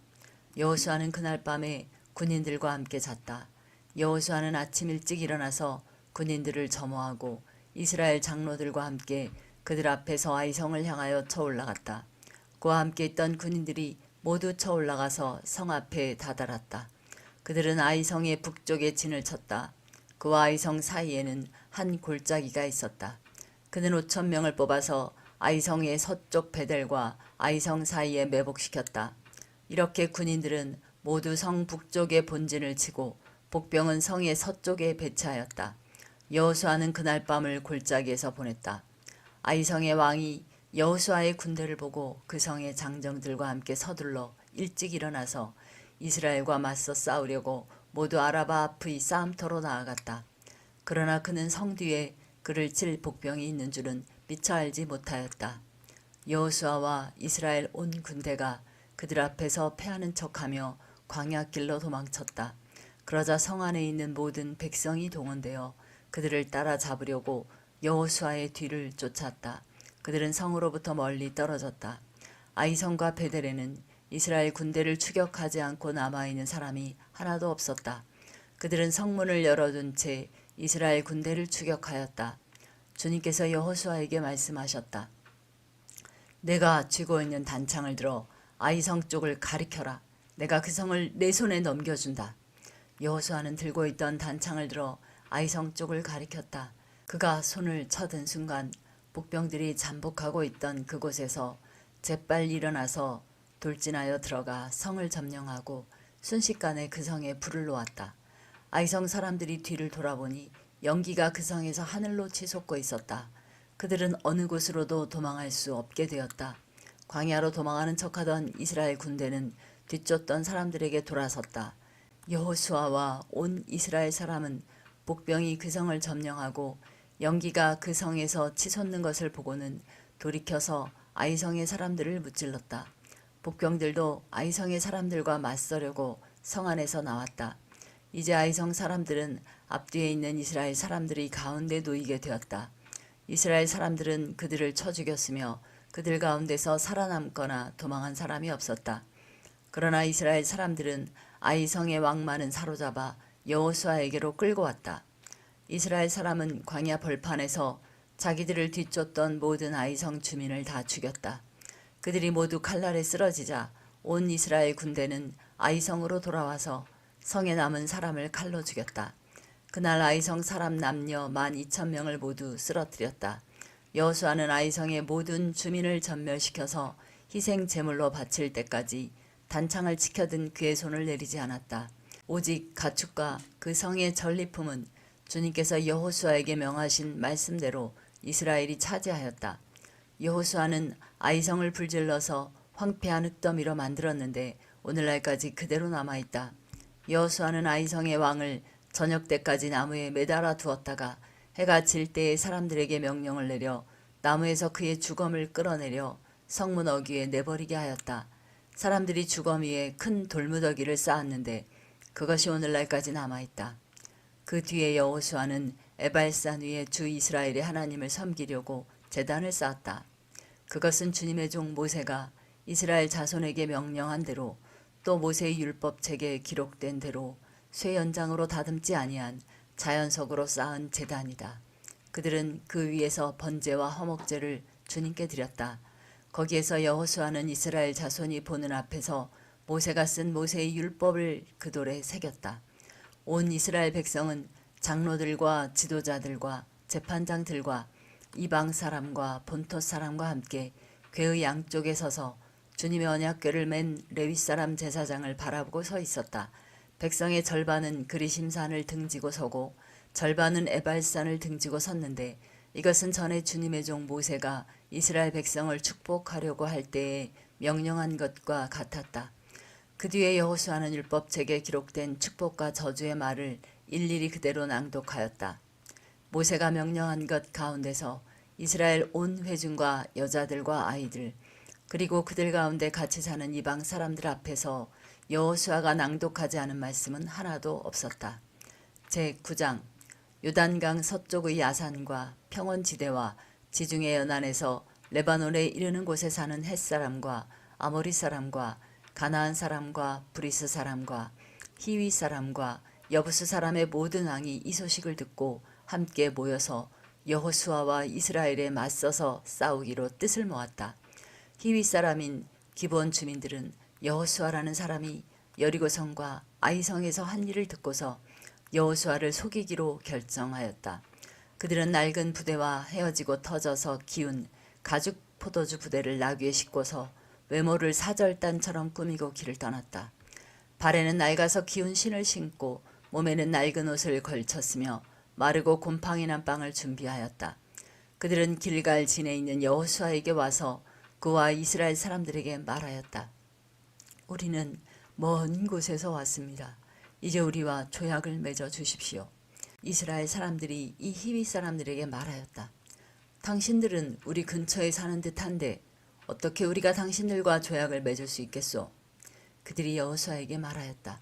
여호수아는 그날 밤에 군인들과 함께 잤다. 여호수아는 아침 일찍 일어나서 군인들을 점호하고 이스라엘 장로들과 함께 그들 앞에서 아이성을 향하여 쳐 올라갔다. 그와 함께 있던 군인들이 모두 쳐 올라가서 성 앞에 다다랐다. 그들은 아이성의 북쪽에 진을 쳤다. 그와 아이성 사이에는 한 골짜기가 있었다. 그는 5천 명을 뽑아서 아이성의 서쪽 베델과 아이성 사이에 매복시켰다. 이렇게 군인들은 모두 성 북쪽에 본진을 치고 복병은 성의 서쪽에 배치하였다. 여호수아는 그날 밤을 골짜기에서 보냈다. 아이성의 왕이 여호수아의 군대를 보고 그 성의 장정들과 함께 서둘러 일찍 일어나서 이스라엘과 맞서 싸우려고 모두 아라바 앞의 싸움터로 나아갔다. 그러나 그는 성 뒤에 그를 칠 복병이 있는 줄은 미처 알지 못하였다. 여호수아와 이스라엘 온 군대가 그들 앞에서 패하는 척하며 광야길로 도망쳤다. 그러자 성 안에 있는 모든 백성이 동원되어 그들을 따라잡으려고 여호수아의 뒤를 쫓았다. 그들은 성으로부터 멀리 떨어졌다. 아이성과 베델에는 이스라엘 군대를 추격하지 않고 남아있는 사람이 하나도 없었다. 그들은 성문을 열어둔 채 이스라엘 군대를 추격하였다. 주님께서 여호수아에게 말씀하셨다. 내가 쥐고 있는 단창을 들어 아이성 쪽을 가리켜라. 내가 그 성을 내 손에 넘겨준다. 여호수아는 들고 있던 단창을 들어 아이성 쪽을 가리켰다. 그가 손을 쳐든 순간 복병들이 잠복하고 있던 그곳에서 재빨리 일어나서 돌진하여 들어가 성을 점령하고 순식간에 그 성에 불을 놓았다. 아이성 사람들이 뒤를 돌아보니 연기가 그 성에서 하늘로 치솟고 있었다. 그들은 어느 곳으로도 도망할 수 없게 되었다. 광야로 도망하는 척하던 이스라엘 군대는 뒤쫓던 사람들에게 돌아섰다. 여호수아와 온 이스라엘 사람은 복병이 그 성을 점령하고 연기가 그 성에서 치솟는 것을 보고는 돌이켜서 아이성의 사람들을 무찔렀다. 복병들도 아이성의 사람들과 맞서려고 성 안에서 나왔다. 이제 아이성 사람들은 앞뒤에 있는 이스라엘 사람들이 가운데 놓이게 되었다. 이스라엘 사람들은 그들을 쳐 죽였으며 그들 가운데서 살아남거나 도망한 사람이 없었다. 그러나 이스라엘 사람들은 아이성의 왕만은 사로잡아 여호수아에게로 끌고 왔다. 이스라엘 사람은 광야 벌판에서 자기들을 뒤쫓던 모든 아이성 주민을 다 죽였다. 그들이 모두 칼날에 쓰러지자 온 이스라엘 군대는 아이성으로 돌아와서 성에 남은 사람을 칼로 죽였다. 그날 아이성 사람 남녀 12,000명을 모두 쓰러뜨렸다. 여호수아는 아이성의 모든 주민을 전멸시켜서 희생 제물로 바칠 때까지 단창을 지켜든 그의 손을 내리지 않았다. 오직 가축과 그 성의 전리품은 주님께서 여호수아에게 명하신 말씀대로 이스라엘이 차지하였다. 여호수아는 아이성을 불질러서 황폐한 흙더미로 만들었는데 오늘날까지 그대로 남아있다. 여호수아는 아이성의 왕을 저녁 때까지 나무에 매달아 두었다가 해가 질 때에 사람들에게 명령을 내려 나무에서 그의 주검을 끌어내려 성문 어귀에 내버리게 하였다. 사람들이 주검 위에 큰 돌무더기를 쌓았는데 그것이 오늘날까지 남아있다. 그 뒤에 여호수아는 에발산 위에 주 이스라엘의 하나님을 섬기려고 제단을 쌓았다. 그것은 주님의 종 모세가 이스라엘 자손에게 명령한 대로 또 모세의 율법책에 기록된 대로 쇠 연장으로 다듬지 아니한 자연석으로 쌓은 제단이다. 그들은 그 위에서 번제와 화목제를 주님께 드렸다. 거기에서 여호수아는 이스라엘 자손이 보는 앞에서 모세가 쓴 모세의 율법을 그 돌에 새겼다. 온 이스라엘 백성은 장로들과 지도자들과 재판장들과 이방 사람과 본토 사람과 함께 궤의 양쪽에 서서 주님의 언약궤를 맨 레위 사람 제사장을 바라보고 서 있었다. 백성의 절반은 그리심산을 등지고 서고 절반은 에발산을 등지고 섰는데 이것은 전에 주님의 종 모세가 이스라엘 백성을 축복하려고 할 때에 명령한 것과 같았다. 그 뒤에 여호수아는 율법책에 기록된 축복과 저주의 말을 일일이 그대로 낭독하였다. 모세가 명령한 것 가운데서 이스라엘 온 회중과 여자들과 아이들 그리고 그들 가운데 같이 사는 이방 사람들 앞에서 여호수아가 낭독하지 않은 말씀은 하나도 없었다. 제9장 요단강 서쪽의 야산과 평원지대와 지중해 연안에서 레바논에 이르는 곳에 사는 헷사람과 아모리 사람과 가나안 사람과 브리스 사람과 히위 사람과 여부스 사람의 모든 왕이 이 소식을 듣고 함께 모여서 여호수아와 이스라엘에 맞서서 싸우기로 뜻을 모았다. 히위 사람인 기브온 주민들은 여호수아라는 사람이 여리고성과 아이성에서 한 일을 듣고서 여호수아를 속이기로 결정하였다. 그들은 낡은 부대와 헤어지고 터져서 기운 가죽 포도주 부대를 나귀에 싣고서 외모를 사절단처럼 꾸미고 길을 떠났다. 발에는 낡아서 기운 신을 신고 몸에는 낡은 옷을 걸쳤으며 마르고 곰팡이 난 빵을 준비하였다. 그들은 길갈 진에 있는 여호수아에게 와서 그와 이스라엘 사람들에게 말하였다. 우리는 먼 곳에서 왔습니다. 이제 우리와 조약을 맺어 주십시오. 이스라엘 사람들이 이 히위 사람들에게 말하였다. 당신들은 우리 근처에 사는 듯한데 어떻게 우리가 당신들과 조약을 맺을 수 있겠소? 그들이 여호수아에게 말하였다.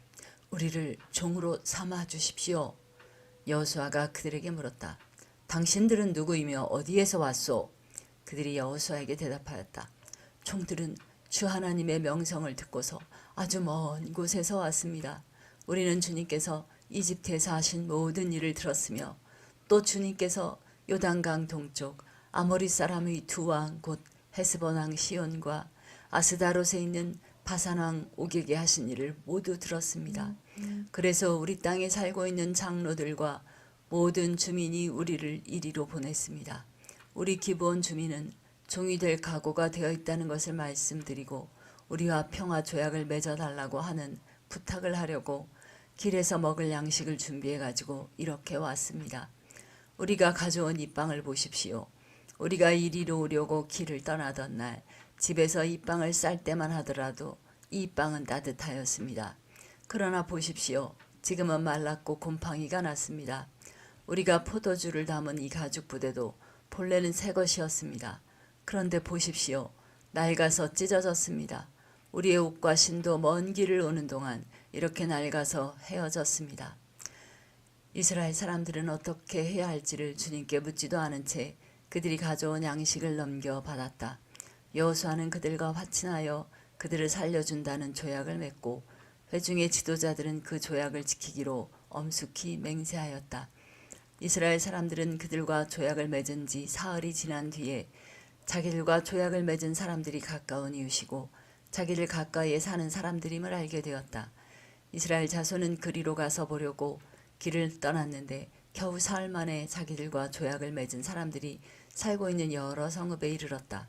우리를 종으로 삼아 주십시오. 여호수아가 그들에게 물었다. 당신들은 누구이며 어디에서 왔소? 그들이 여호수아에게 대답하였다. 종들은 주 하나님의 명성을 듣고서 아주 먼 곳에서 왔습니다. 우리는 주님께서 이집트에서 하신 모든 일을 들었으며 또 주님께서 요단강 동쪽 아모리 사람의 두 왕 곧 헤스본 왕 시온과 아스다롯에 있는 바산 왕 옥에게 하신 일을 모두 들었습니다. 그래서 우리 땅에 살고 있는 장로들과 모든 주민이 우리를 이리로 보냈습니다. 우리 기브온 주민은 종이 될 각오가 되어 있다는 것을 말씀드리고 우리와 평화 조약을 맺어달라고 하는 부탁을 하려고 길에서 먹을 양식을 준비해가지고 이렇게 왔습니다. 우리가 가져온 이 빵을 보십시오. 우리가 이리로 오려고 길을 떠나던 날 집에서 이 빵을 쌀 때만 하더라도 이 빵은 따뜻하였습니다. 그러나 보십시오. 지금은 말랐고 곰팡이가 났습니다. 우리가 포도주를 담은 이 가죽 부대도 본래는 새 것이었습니다. 그런데 보십시오. 낡아서 찢어졌습니다. 우리의 옷과 신도 먼 길을 오는 동안 이렇게 낡아서 헤어졌습니다. 이스라엘 사람들은 어떻게 해야 할지를 주님께 묻지도 않은 채 그들이 가져온 양식을 넘겨받았다. 여호수아는 그들과 화친하여 그들을 살려준다는 조약을 맺고 회중의 지도자들은 그 조약을 지키기로 엄숙히 맹세하였다. 이스라엘 사람들은 그들과 조약을 맺은 지 사흘이 지난 뒤에 자기들과 조약을 맺은 사람들이 가까운 이웃이고 자기들 가까이에 사는 사람들임을 알게 되었다. 이스라엘 자손은 그리로 가서 보려고 길을 떠났는데 겨우 사흘 만에 자기들과 조약을 맺은 사람들이 살고 있는 여러 성읍에 이르렀다.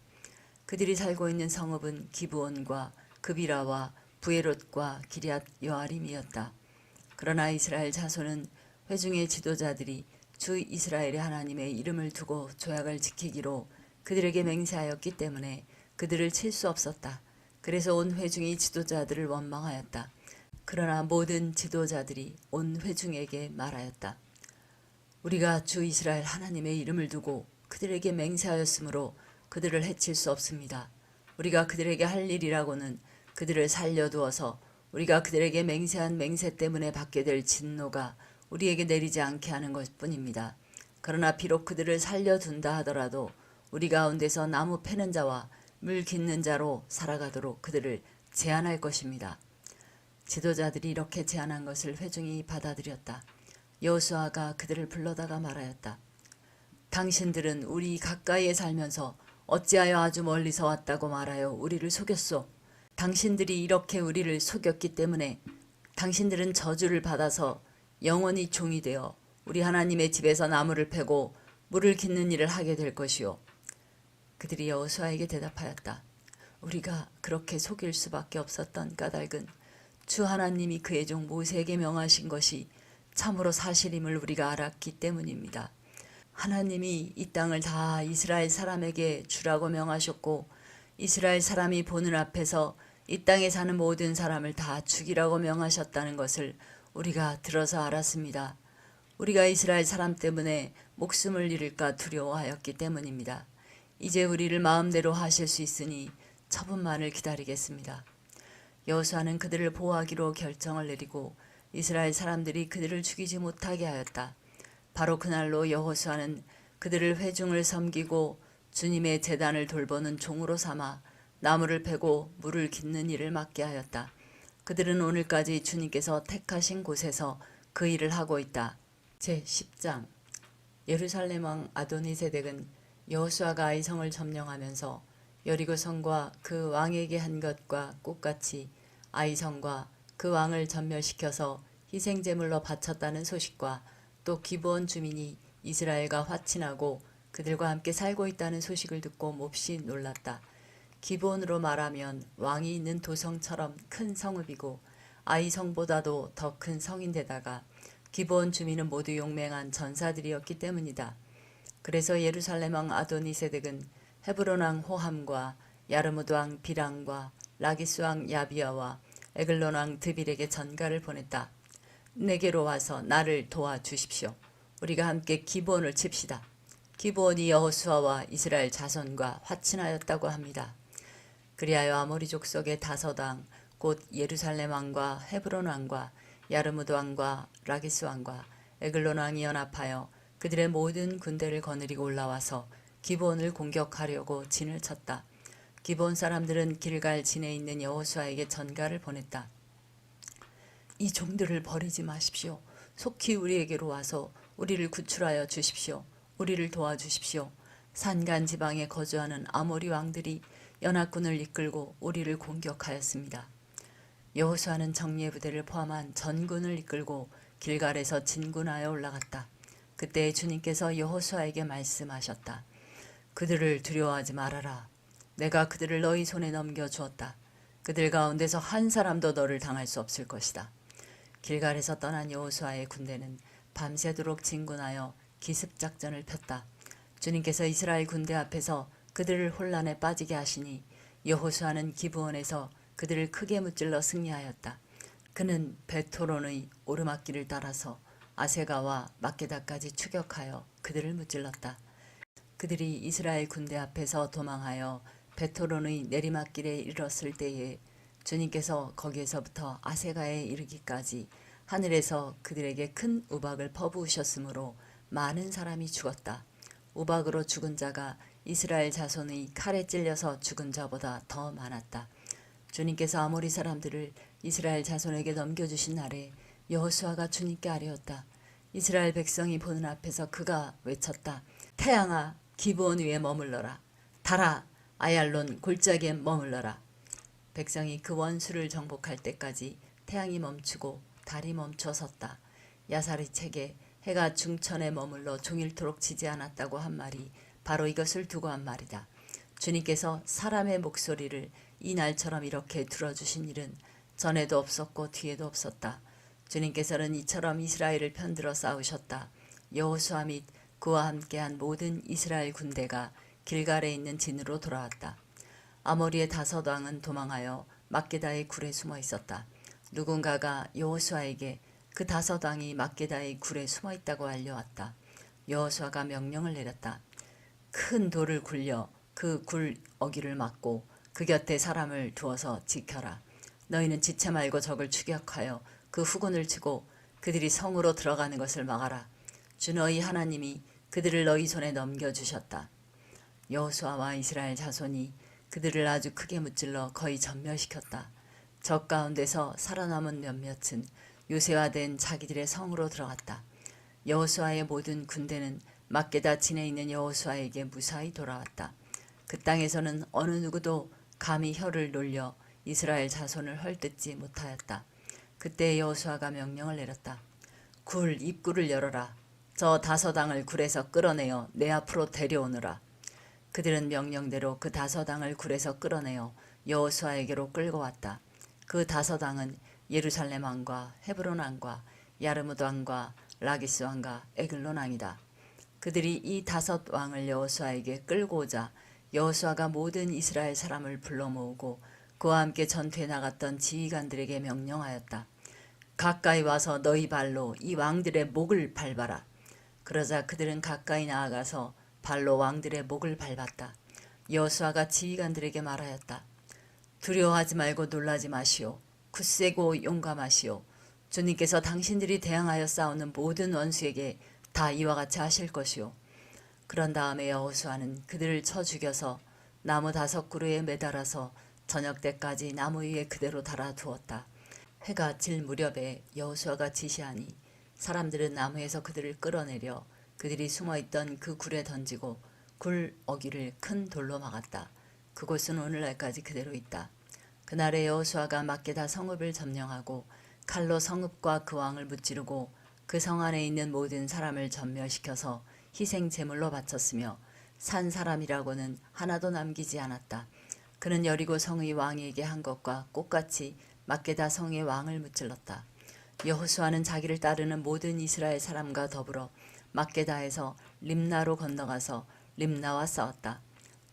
그들이 살고 있는 성읍은 기브온과 그비라와 부에롯과 기럇 여아림이었다. 그러나 이스라엘 자손은 회중의 지도자들이 주 이스라엘의 하나님의 이름을 두고 조약을 지키기로 그들에게 맹세하였기 때문에 그들을 칠 수 없었다. 그래서 온 회중이 지도자들을 원망하였다. 그러나 모든 지도자들이 온 회중에게 말하였다. 우리가 주 이스라엘 하나님의 이름을 두고 그들에게 맹세하였으므로 그들을 해칠 수 없습니다. 우리가 그들에게 할 일이라고는 그들을 살려두어서 우리가 그들에게 맹세한 맹세 때문에 받게 될 진노가 우리에게 내리지 않게 하는 것뿐입니다. 그러나 비록 그들을 살려둔다 하더라도 우리 가운데서 나무 패는 자와 물 깃는 자로 살아가도록 그들을 제한할 것입니다. 지도자들이 이렇게 제안한 것을 회중이 받아들였다. 여호수아가 그들을 불러다가 말하였다. 당신들은 우리 가까이에 살면서 어찌하여 아주 멀리서 왔다고 말하여 우리를 속였소. 당신들이 이렇게 우리를 속였기 때문에 당신들은 저주를 받아서 영원히 종이 되어 우리 하나님의 집에서 나무를 패고 물을 깃는 일을 하게 될 것이요. 그들이 여호수아에게 대답하였다. 우리가 그렇게 속일 수밖에 없었던 까닭은 주 하나님이 그의 종 모세에게 명하신 것이 참으로 사실임을 우리가 알았기 때문입니다. 하나님이 이 땅을 다 이스라엘 사람에게 주라고 명하셨고 이스라엘 사람이 보는 앞에서 이 땅에 사는 모든 사람을 다 죽이라고 명하셨다는 것을 우리가 들어서 알았습니다. 우리가 이스라엘 사람 때문에 목숨을 잃을까 두려워하였기 때문입니다. 이제 우리를 마음대로 하실 수 있으니 처분만을 기다리겠습니다. 여호수아는 그들을 보호하기로 결정을 내리고 이스라엘 사람들이 그들을 죽이지 못하게 하였다. 바로 그날로 여호수아는 그들을 회중을 섬기고 주님의 제단을 돌보는 종으로 삼아 나무를 패고 물을 깃는 일을 맡게 하였다. 그들은 오늘까지 주님께서 택하신 곳에서 그 일을 하고 있다. 제10장 예루살렘 왕 아도니세덱은 여호수아가 아이성을 점령하면서 여리고성과 그 왕에게 한 것과 똑같이 아이성과 그 왕을 전멸시켜서 희생제물로 바쳤다는 소식과 또 기브온 주민이 이스라엘과 화친하고 그들과 함께 살고 있다는 소식을 듣고 몹시 놀랐다. 기브온으로 말하면 왕이 있는 도성처럼 큰 성읍이고 아이성보다도 더 큰 성인데다가 기브온 주민은 모두 용맹한 전사들이었기 때문이다. 그래서 예루살렘 왕 아도니세덱은 헤브론 왕 호함과 야르무드 왕 비랑과 라기스 왕 야비아와 에글론 왕 드빌에게 전가를 보냈다. 내게로 와서 나를 도와주십시오. 우리가 함께 기브온을 칩시다. 기브온이 여호수아와 이스라엘 자손과 화친하였다고 합니다. 그리하여 아모리 족속의 다섯 왕 곧 예루살렘 왕과 헤브론 왕과 야르무드 왕과 라기스 왕과 에글론 왕이 연합하여 그들의 모든 군대를 거느리고 올라와서 기브온을 공격하려고 진을 쳤다. 기브온 사람들은 길갈 진에 있는 여호수아에게 전가를 보냈다. 이 종들을 버리지 마십시오. 속히 우리에게로 와서 우리를 구출하여 주십시오. 우리를 도와주십시오. 산간 지방에 거주하는 아모리 왕들이 연합군을 이끌고 우리를 공격하였습니다. 여호수아는 정예부대를 포함한 전군을 이끌고 길갈에서 진군하여 올라갔다. 그때 주님께서 여호수아에게 말씀하셨다. 그들을 두려워하지 말아라. 내가 그들을 너희 손에 넘겨주었다. 그들 가운데서 한 사람도 너를 당할 수 없을 것이다. 길갈에서 떠난 여호수아의 군대는 밤새도록 진군하여 기습작전을 폈다. 주님께서 이스라엘 군대 앞에서 그들을 혼란에 빠지게 하시니 여호수아는 기브온에서 그들을 크게 무찔러 승리하였다. 그는 베토론의 오르막길을 따라서 아세가와 막게다까지 추격하여 그들을 무찔렀다. 그들이 이스라엘 군대 앞에서 도망하여 베토론의 내리막길에 이르렀을 때에 주님께서 거기에서부터 아세가에 이르기까지 하늘에서 그들에게 큰 우박을 퍼부으셨으므로 많은 사람이 죽었다. 우박으로 죽은 자가 이스라엘 자손의 칼에 찔려서 죽은 자보다 더 많았다. 주님께서 아모리 사람들을 이스라엘 자손에게 넘겨주신 날에 여호수아가 주님께 아뢰었다. 이스라엘 백성이 보는 앞에서 그가 외쳤다. 태양아 기브온 위에 머물러라. 달아 아얄론 골짜기에 머물러라. 백성이 그 원수를 정복할 때까지 태양이 멈추고 달이 멈춰 섰다. 야살의 책에 해가 중천에 머물러 종일토록 지지 않았다고 한 말이 바로 이것을 두고 한 말이다. 주님께서 사람의 목소리를 이 날처럼 이렇게 들어주신 일은 전에도 없었고 뒤에도 없었다. 주님께서는 이처럼 이스라엘을 편들어 싸우셨다. 여호수아 및 그와 함께한 모든 이스라엘 군대가 길갈에 있는 진으로 돌아왔다. 아모리의 5왕은 도망하여 막게다의 굴에 숨어 있었다. 누군가가 여호수아에게 그 5왕이 막게다의 굴에 숨어 있다고 알려왔다. 여호수아가 명령을 내렸다. 큰 돌을 굴려 그 굴 어귀를 막고 그 곁에 사람을 두어서 지켜라. 너희는 지체 말고 적을 추격하여 그 후군을 치고 그들이 성으로 들어가는 것을 막아라. 주 너희 하나님이 그들을 너희 손에 넘겨주셨다. 여호수아와 이스라엘 자손이 그들을 아주 크게 무찔러 거의 전멸시켰다. 적 가운데서 살아남은 몇몇은 요새화된 자기들의 성으로 들어갔다. 여호수아의 모든 군대는 막게다 진에 있는 여호수아에게 무사히 돌아왔다. 그 땅에서는 어느 누구도 감히 혀를 놀려 이스라엘 자손을 헐뜯지 못하였다. 그때 여호수아가 명령을 내렸다. 굴 입구를 열어라. 저 5왕을 굴에서 끌어내어 내 앞으로 데려오느라. 그들은 명령대로 그 5왕을 굴에서 끌어내어 여호수아에게로 끌고 왔다. 그 5왕은 예루살렘 왕과 헤브론 왕과 야르무드 왕과 라기스 왕과 에글론 왕이다. 그들이 이 5왕을 여호수아에게 끌고 오자 여호수아가 모든 이스라엘 사람을 불러 모으고 그와 함께 전투에 나갔던 지휘관들에게 명령하였다. 가까이 와서 너희 발로 이 왕들의 목을 밟아라. 그러자 그들은 가까이 나아가서 발로 왕들의 목을 밟았다. 여호수아가 지휘관들에게 말하였다. 두려워하지 말고 놀라지 마시오. 굳세고 용감하시오. 주님께서 당신들이 대항하여 싸우는 모든 원수에게 다 이와 같이 하실 것이오. 그런 다음에 여호수아는 그들을 쳐 죽여서 나무 5그루에 매달아서 저녁 때까지 나무 위에 그대로 달아두었다. 해가 질 무렵에 여호수아가 지시하니 사람들은 나무에서 그들을 끌어내려 그들이 숨어있던 그 굴에 던지고 굴 어귀를 큰 돌로 막았다. 그곳은 오늘날까지 그대로 있다. 그날에 여호수아가 막게다 성읍을 점령하고 칼로 성읍과 그 왕을 무찌르고 그 성 안에 있는 모든 사람을 전멸시켜서 희생 제물로 바쳤으며 산 사람이라고는 하나도 남기지 않았다. 그는 여리고 성의 왕에게 한 것과 똑같이 막게다 성의 왕을 무찔렀다. 여호수아는 자기를 따르는 모든 이스라엘 사람과 더불어 막게다에서 림나로 건너가서 림나와 싸웠다.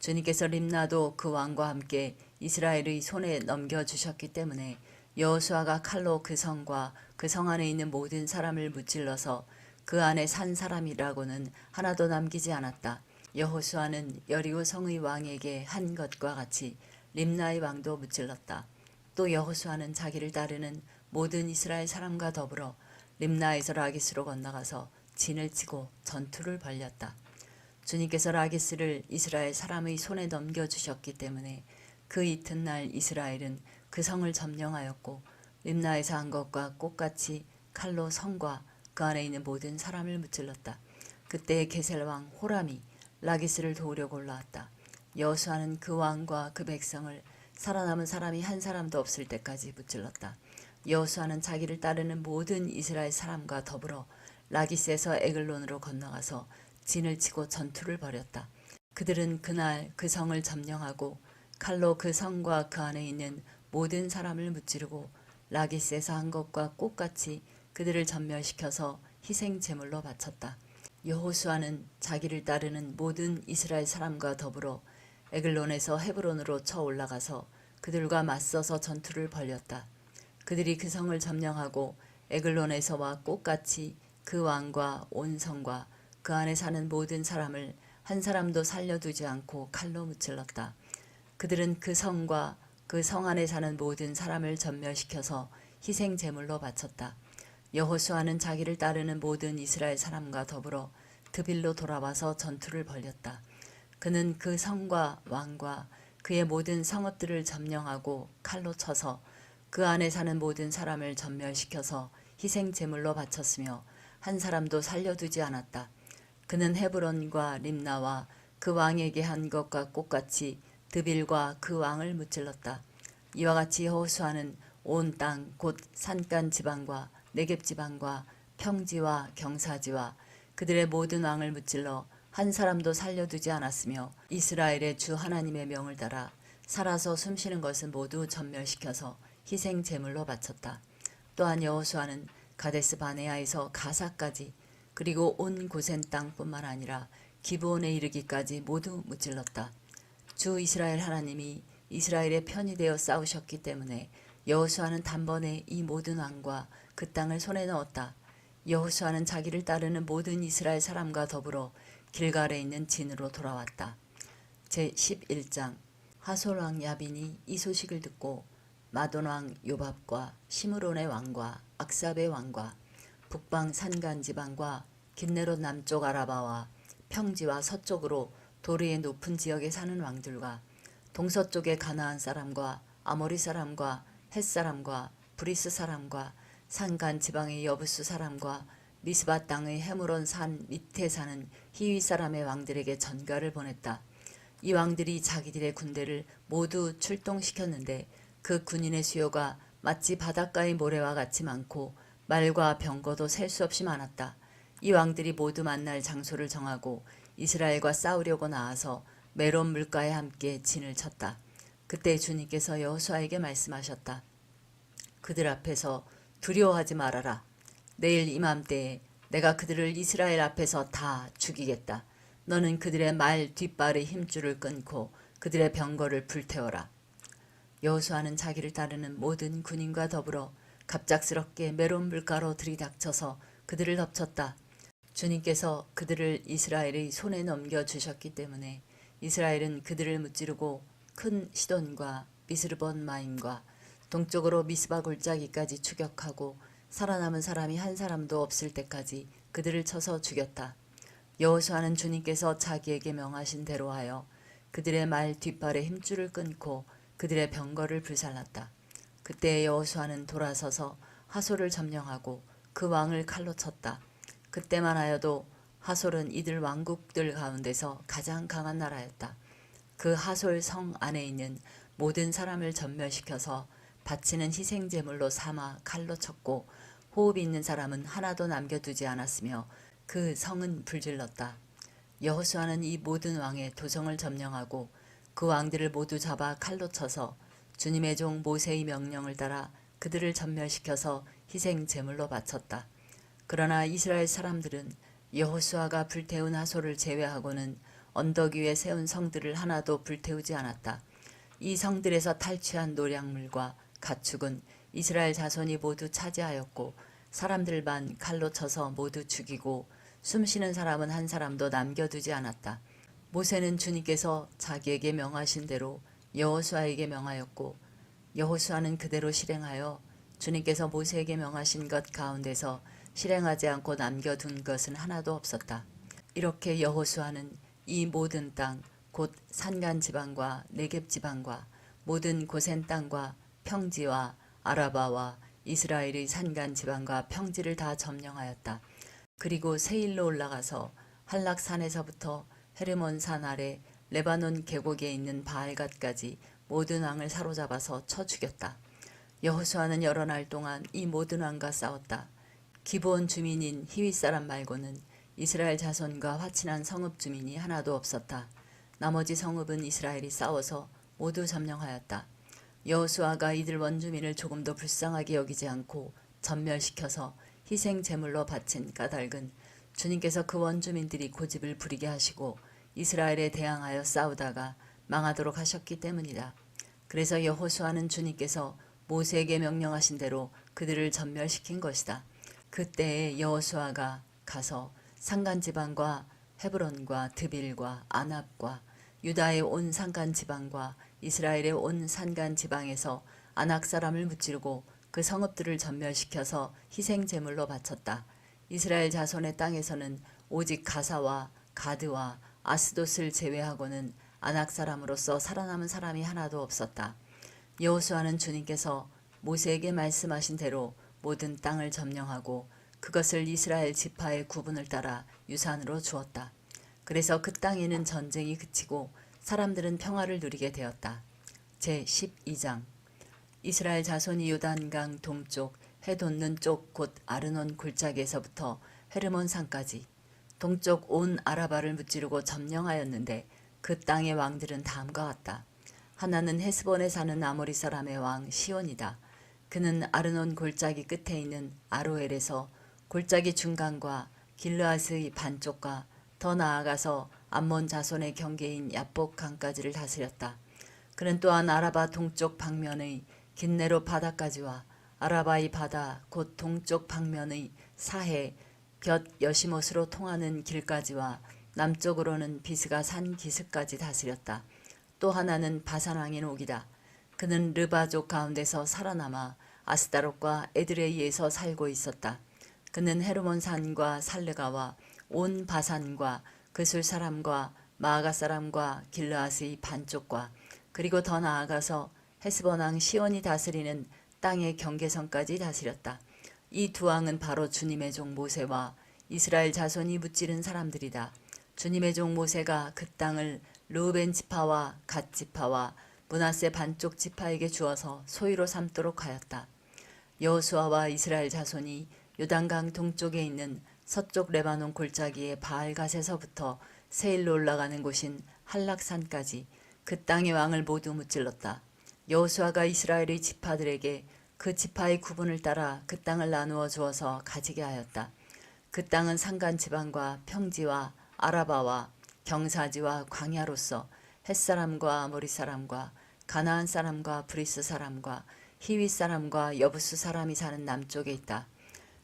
주님께서 림나도 그 왕과 함께 이스라엘의 손에 넘겨주셨기 때문에 여호수아가 칼로 그 성과 그 성 안에 있는 모든 사람을 무찔러서 그 안에 산 사람이라고는 하나도 남기지 않았다. 여호수아는 여리고 성의 왕에게 한 것과 같이 림나의 왕도 무찔렀다. 또 여호수아는 자기를 따르는 모든 이스라엘 사람과 더불어 림나에서 라기스로 건너가서 진을 치고 전투를 벌였다. 주님께서 라기스를 이스라엘 사람의 손에 넘겨주셨기 때문에 그 이튿날 이스라엘은 그 성을 점령하였고 림나에서 한 것과 똑같이 칼로 성과 그 안에 있는 모든 사람을 무찔렀다. 그때 게셀 왕 호람이 라기스를 도우려고 올라왔다. 여호수아는 그 왕과 그 백성을 살아남은 사람이 한 사람도 없을 때까지 무찔렀다. 여호수아는 자기를 따르는 모든 이스라엘 사람과 더불어 라기스에서 에글론으로 건너가서 진을 치고 전투를 벌였다. 그들은 그날 그 성을 점령하고 칼로 그 성과 그 안에 있는 모든 사람을 무찌르고 라기스에서 한 것과 똑같이 그들을 전멸시켜서 희생 제물로 바쳤다. 여호수아는 자기를 따르는 모든 이스라엘 사람과 더불어 에글론에서 헤브론으로 쳐 올라가서 그들과 맞서서 전투를 벌였다. 그들이 그 성을 점령하고 에글론에서와 똑같이 그 왕과 온 성과 그 안에 사는 모든 사람을 한 사람도 살려두지 않고 칼로 무찔렀다. 그들은 그 성과 그 성 안에 사는 모든 사람을 전멸시켜서 희생 제물로 바쳤다. 여호수아는 자기를 따르는 모든 이스라엘 사람과 더불어 드빌로 돌아와서 전투를 벌였다. 그는 그 성과 왕과 그의 모든 성읍들을 점령하고 칼로 쳐서 그 안에 사는 모든 사람을 전멸시켜서 희생 제물로 바쳤으며 한 사람도 살려두지 않았다. 그는 헤브론과 림나와 그 왕에게 한 것과 똑같이 드빌과 그 왕을 무찔렀다. 이와 같이 여호수아는 온 땅 곧 산간 지방과 네겝 지방과 평지와 경사지와 그들의 모든 왕을 무찔러 한 사람도 살려두지 않았으며 이스라엘의 주 하나님의 명을 따라 살아서 숨쉬는 것은 모두 전멸시켜서 희생 제물로 바쳤다. 또한 여호수아는 가데스 바네아에서 가사까지 그리고 온 고센 땅뿐만 아니라 기브온에 이르기까지 모두 무찔렀다. 주 이스라엘 하나님이 이스라엘의 편이 되어 싸우셨기 때문에 여호수아는 단번에 이 모든 왕과 그 땅을 손에 넣었다. 여호수아는 자기를 따르는 모든 이스라엘 사람과 더불어 길갈에 있는 진으로 돌아왔다. 제11장 하솔 왕 야빈이 이 소식을 듣고 마돈 왕 요밥과 시므론의 왕과 악삽의 왕과 북방 산간 지방과 긴네롯 남쪽 아라바와 평지와 서쪽으로 도르의 높은 지역에 사는 왕들과 동서쪽의 가나안 사람과 아모리 사람과 헷 사람과 브리스 사람과 산간 지방의 여부스 사람과 미스바 땅의 헤므론 산 밑에 사는 히위 사람의 왕들에게 전가를 보냈다. 이 왕들이 자기들의 군대를 모두 출동시켰는데 그 군인의 수요가 마치 바닷가의 모래와 같이 많고 말과 병거도 셀 수 없이 많았다. 이 왕들이 모두 만날 장소를 정하고 이스라엘과 싸우려고 나와서 메론 물가에 함께 진을 쳤다. 그때 주님께서 여호수아에게 말씀하셨다. 그들 앞에서 두려워하지 말아라. 내일 이맘때에 내가 그들을 이스라엘 앞에서 다 죽이겠다. 너는 그들의 말 뒷발의 힘줄을 끊고 그들의 병거를 불태워라. 여호수아는 자기를 따르는 모든 군인과 더불어 갑작스럽게 메론 물가로 들이닥쳐서 그들을 덮쳤다. 주님께서 그들을 이스라엘의 손에 넘겨주셨기 때문에 이스라엘은 그들을 무찌르고 큰 시돈과 미스르본 마임과 동쪽으로 미스바 골짜기까지 추격하고 살아남은 사람이 한 사람도 없을 때까지 그들을 쳐서 죽였다. 여호수아는 주님께서 자기에게 명하신 대로 하여 그들의 말 뒷발의 힘줄을 끊고 그들의 병거를 불살랐다. 그때 여호수아는 돌아서서 하솔을 점령하고 그 왕을 칼로 쳤다. 그때만 하여도 하솔은 이들 왕국들 가운데서 가장 강한 나라였다. 그 하솔 성 안에 있는 모든 사람을 전멸시켜서 바치는 희생제물로 삼아 칼로 쳤고 호흡이 있는 사람은 하나도 남겨두지 않았으며 그 성은 불질렀다. 여호수아는 이 모든 왕의 도성을 점령하고 그 왕들을 모두 잡아 칼로 쳐서 주님의 종 모세의 명령을 따라 그들을 전멸시켜서 희생제물로 바쳤다. 그러나 이스라엘 사람들은 여호수아가 불태운 하솔을 제외하고는 언덕 위에 세운 성들을 하나도 불태우지 않았다. 이 성들에서 탈취한 노략물과 가축은 이스라엘 자손이 모두 차지하였고 사람들만 칼로 쳐서 모두 죽이고 숨쉬는 사람은 한 사람도 남겨두지 않았다. 모세는 주님께서 자기에게 명하신 대로 여호수아에게 명하였고 여호수아는 그대로 실행하여 주님께서 모세에게 명하신 것 가운데서 실행하지 않고 남겨둔 것은 하나도 없었다. 이렇게 여호수아는 이 모든 땅 곧 산간 지방과 네겝 지방과 모든 고센 땅과 평지와 아라바와 이스라엘의 산간 지방과 평지를 다 점령하였다. 그리고 세일로 올라가서 한락산에서부터 헤르몬 산 아래 레바논 계곡에 있는 바알갓까지 모든 왕을 사로잡아서 쳐 죽였다. 여호수아는 여러 날 동안 이 모든 왕과 싸웠다. 기브온 주민인 히윗 사람 말고는 이스라엘 자손과 화친한 성읍 주민이 하나도 없었다. 나머지 성읍은 이스라엘이 싸워서 모두 점령하였다. 여호수아가 이들 원주민을 조금도 불쌍하게 여기지 않고 전멸시켜서 희생 제물로 바친 까닭은 주님께서 그 원주민들이 고집을 부리게 하시고 이스라엘에 대항하여 싸우다가 망하도록 하셨기 때문이다. 그래서 여호수아는 주님께서 모세에게 명령하신 대로 그들을 전멸시킨 것이다. 그때에 여호수아가 가서 산간지방과 헤브론과 드빌과 아납과 유다의 온 산간지방과 이스라엘의 온 산간지방에서 아낙 사람을 무찌르고 그 성읍들을 전멸시켜서 희생제물로 바쳤다. 이스라엘 자손의 땅에서는 오직 가사와 가드와 아스돗을 제외하고는 아낙 사람으로서 살아남은 사람이 하나도 없었다. 여호수아는 주님께서 모세에게 말씀하신 대로 모든 땅을 점령하고 그것을 이스라엘 지파의 구분을 따라 유산으로 주었다. 그래서 그 땅에는 전쟁이 그치고 사람들은 평화를 누리게 되었다. 제12장 이스라엘 자손이 요단강 동쪽 해 돋는 쪽 곧 아르논 골짜기에서부터 헤르몬 산까지 동쪽 온 아라바를 무찌르고 점령하였는데 그 땅의 왕들은 다음과 같다. 하나는 헤스본에 사는 아모리 사람의 왕 시온이다. 그는 아르논 골짜기 끝에 있는 아로엘에서 골짜기 중간과 길르앗의 반쪽과 더 나아가서 암몬 자손의 경계인 야복 강까지를 다스렸다. 그는 또한 아라바 동쪽 방면의 긴네로 바다까지와 아라바의 바다 곧 동쪽 방면의 사해 벳 여시못으로 통하는 길까지와 남쪽으로는 비스가 산 기슭까지 다스렸다. 또 하나는 바산 왕인 옥이다. 그는 르바족 가운데서 살아남아 아스다롯과 에드레이에서 살고 있었다. 그는 헤르몬 산과 살르가와 온 바산과 그술 사람과 마아가 사람과 길르앗의 반쪽과 그리고 더 나아가서 헤스본 왕 시온이 다스리는 땅의 경계선까지 다스렸다. 이 두 왕은 바로 주님의 종 모세와 이스라엘 자손이 무찌른 사람들이다. 주님의 종 모세가 그 땅을 르우벤 지파와 갓 지파와 므낫세 반쪽 지파에게 주어서 소유로 삼도록 하였다. 여호수아와 이스라엘 자손이 요단강 동쪽에 있는 서쪽 레바논 골짜기의 바알갓에서부터 세일로 올라가는 곳인 한락산까지 그 땅의 왕을 모두 무찔렀다. 여호수아가 이스라엘의 지파들에게 그 지파의 구분을 따라 그 땅을 나누어 주어서 가지게 하였다. 그 땅은 산간 지방과 평지와 아라바와 경사지와 광야로서 햇사람과 아모리 사람과 가나안 사람과 브리스 사람과 히윗 사람과 여부스 사람이 사는 남쪽에 있다.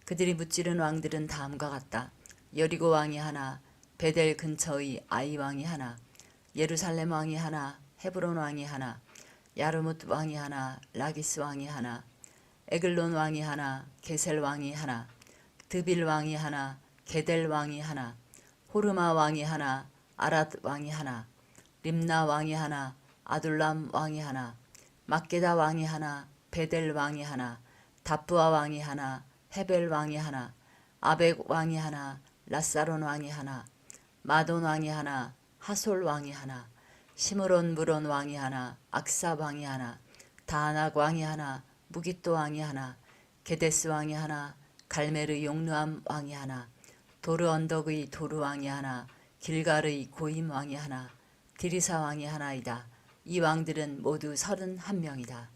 그들이 무찌른 왕들은 다음과 같다. 여리고 왕이 하나, 베델 근처의 아이 왕이 하나, 예루살렘 왕이 하나, 헤브론 왕이 하나, 야르뭇 왕이 하나, 라기스 왕이 하나, 에글론 왕이 하나, 게셀 왕이 하나, 드빌 왕이 하나, 게델 왕이 하나, 호르마 왕이 하나, 아랏 왕이 하나, 림나 왕이 하나, 아둘람 왕이 하나, 막게다 왕이 하나, 베델 왕이 하나, 다프아 왕이 하나, 헤벨 왕이 하나, 아벡 왕이 하나, 라사론 왕이 하나, 마돈 왕이 하나, 하솔 왕이 하나, 시므론 무론 왕이 하나, 악사 왕이 하나, 다낙 왕이 하나, 무깃도 왕이 하나, 게데스 왕이 하나, 갈멜의 용르암 왕이 하나, 도르 언덕의 도르 왕이 하나, 길갈의 고임 왕이 하나, 디리사 왕이 하나이다. 이 왕들은 모두 31명이다.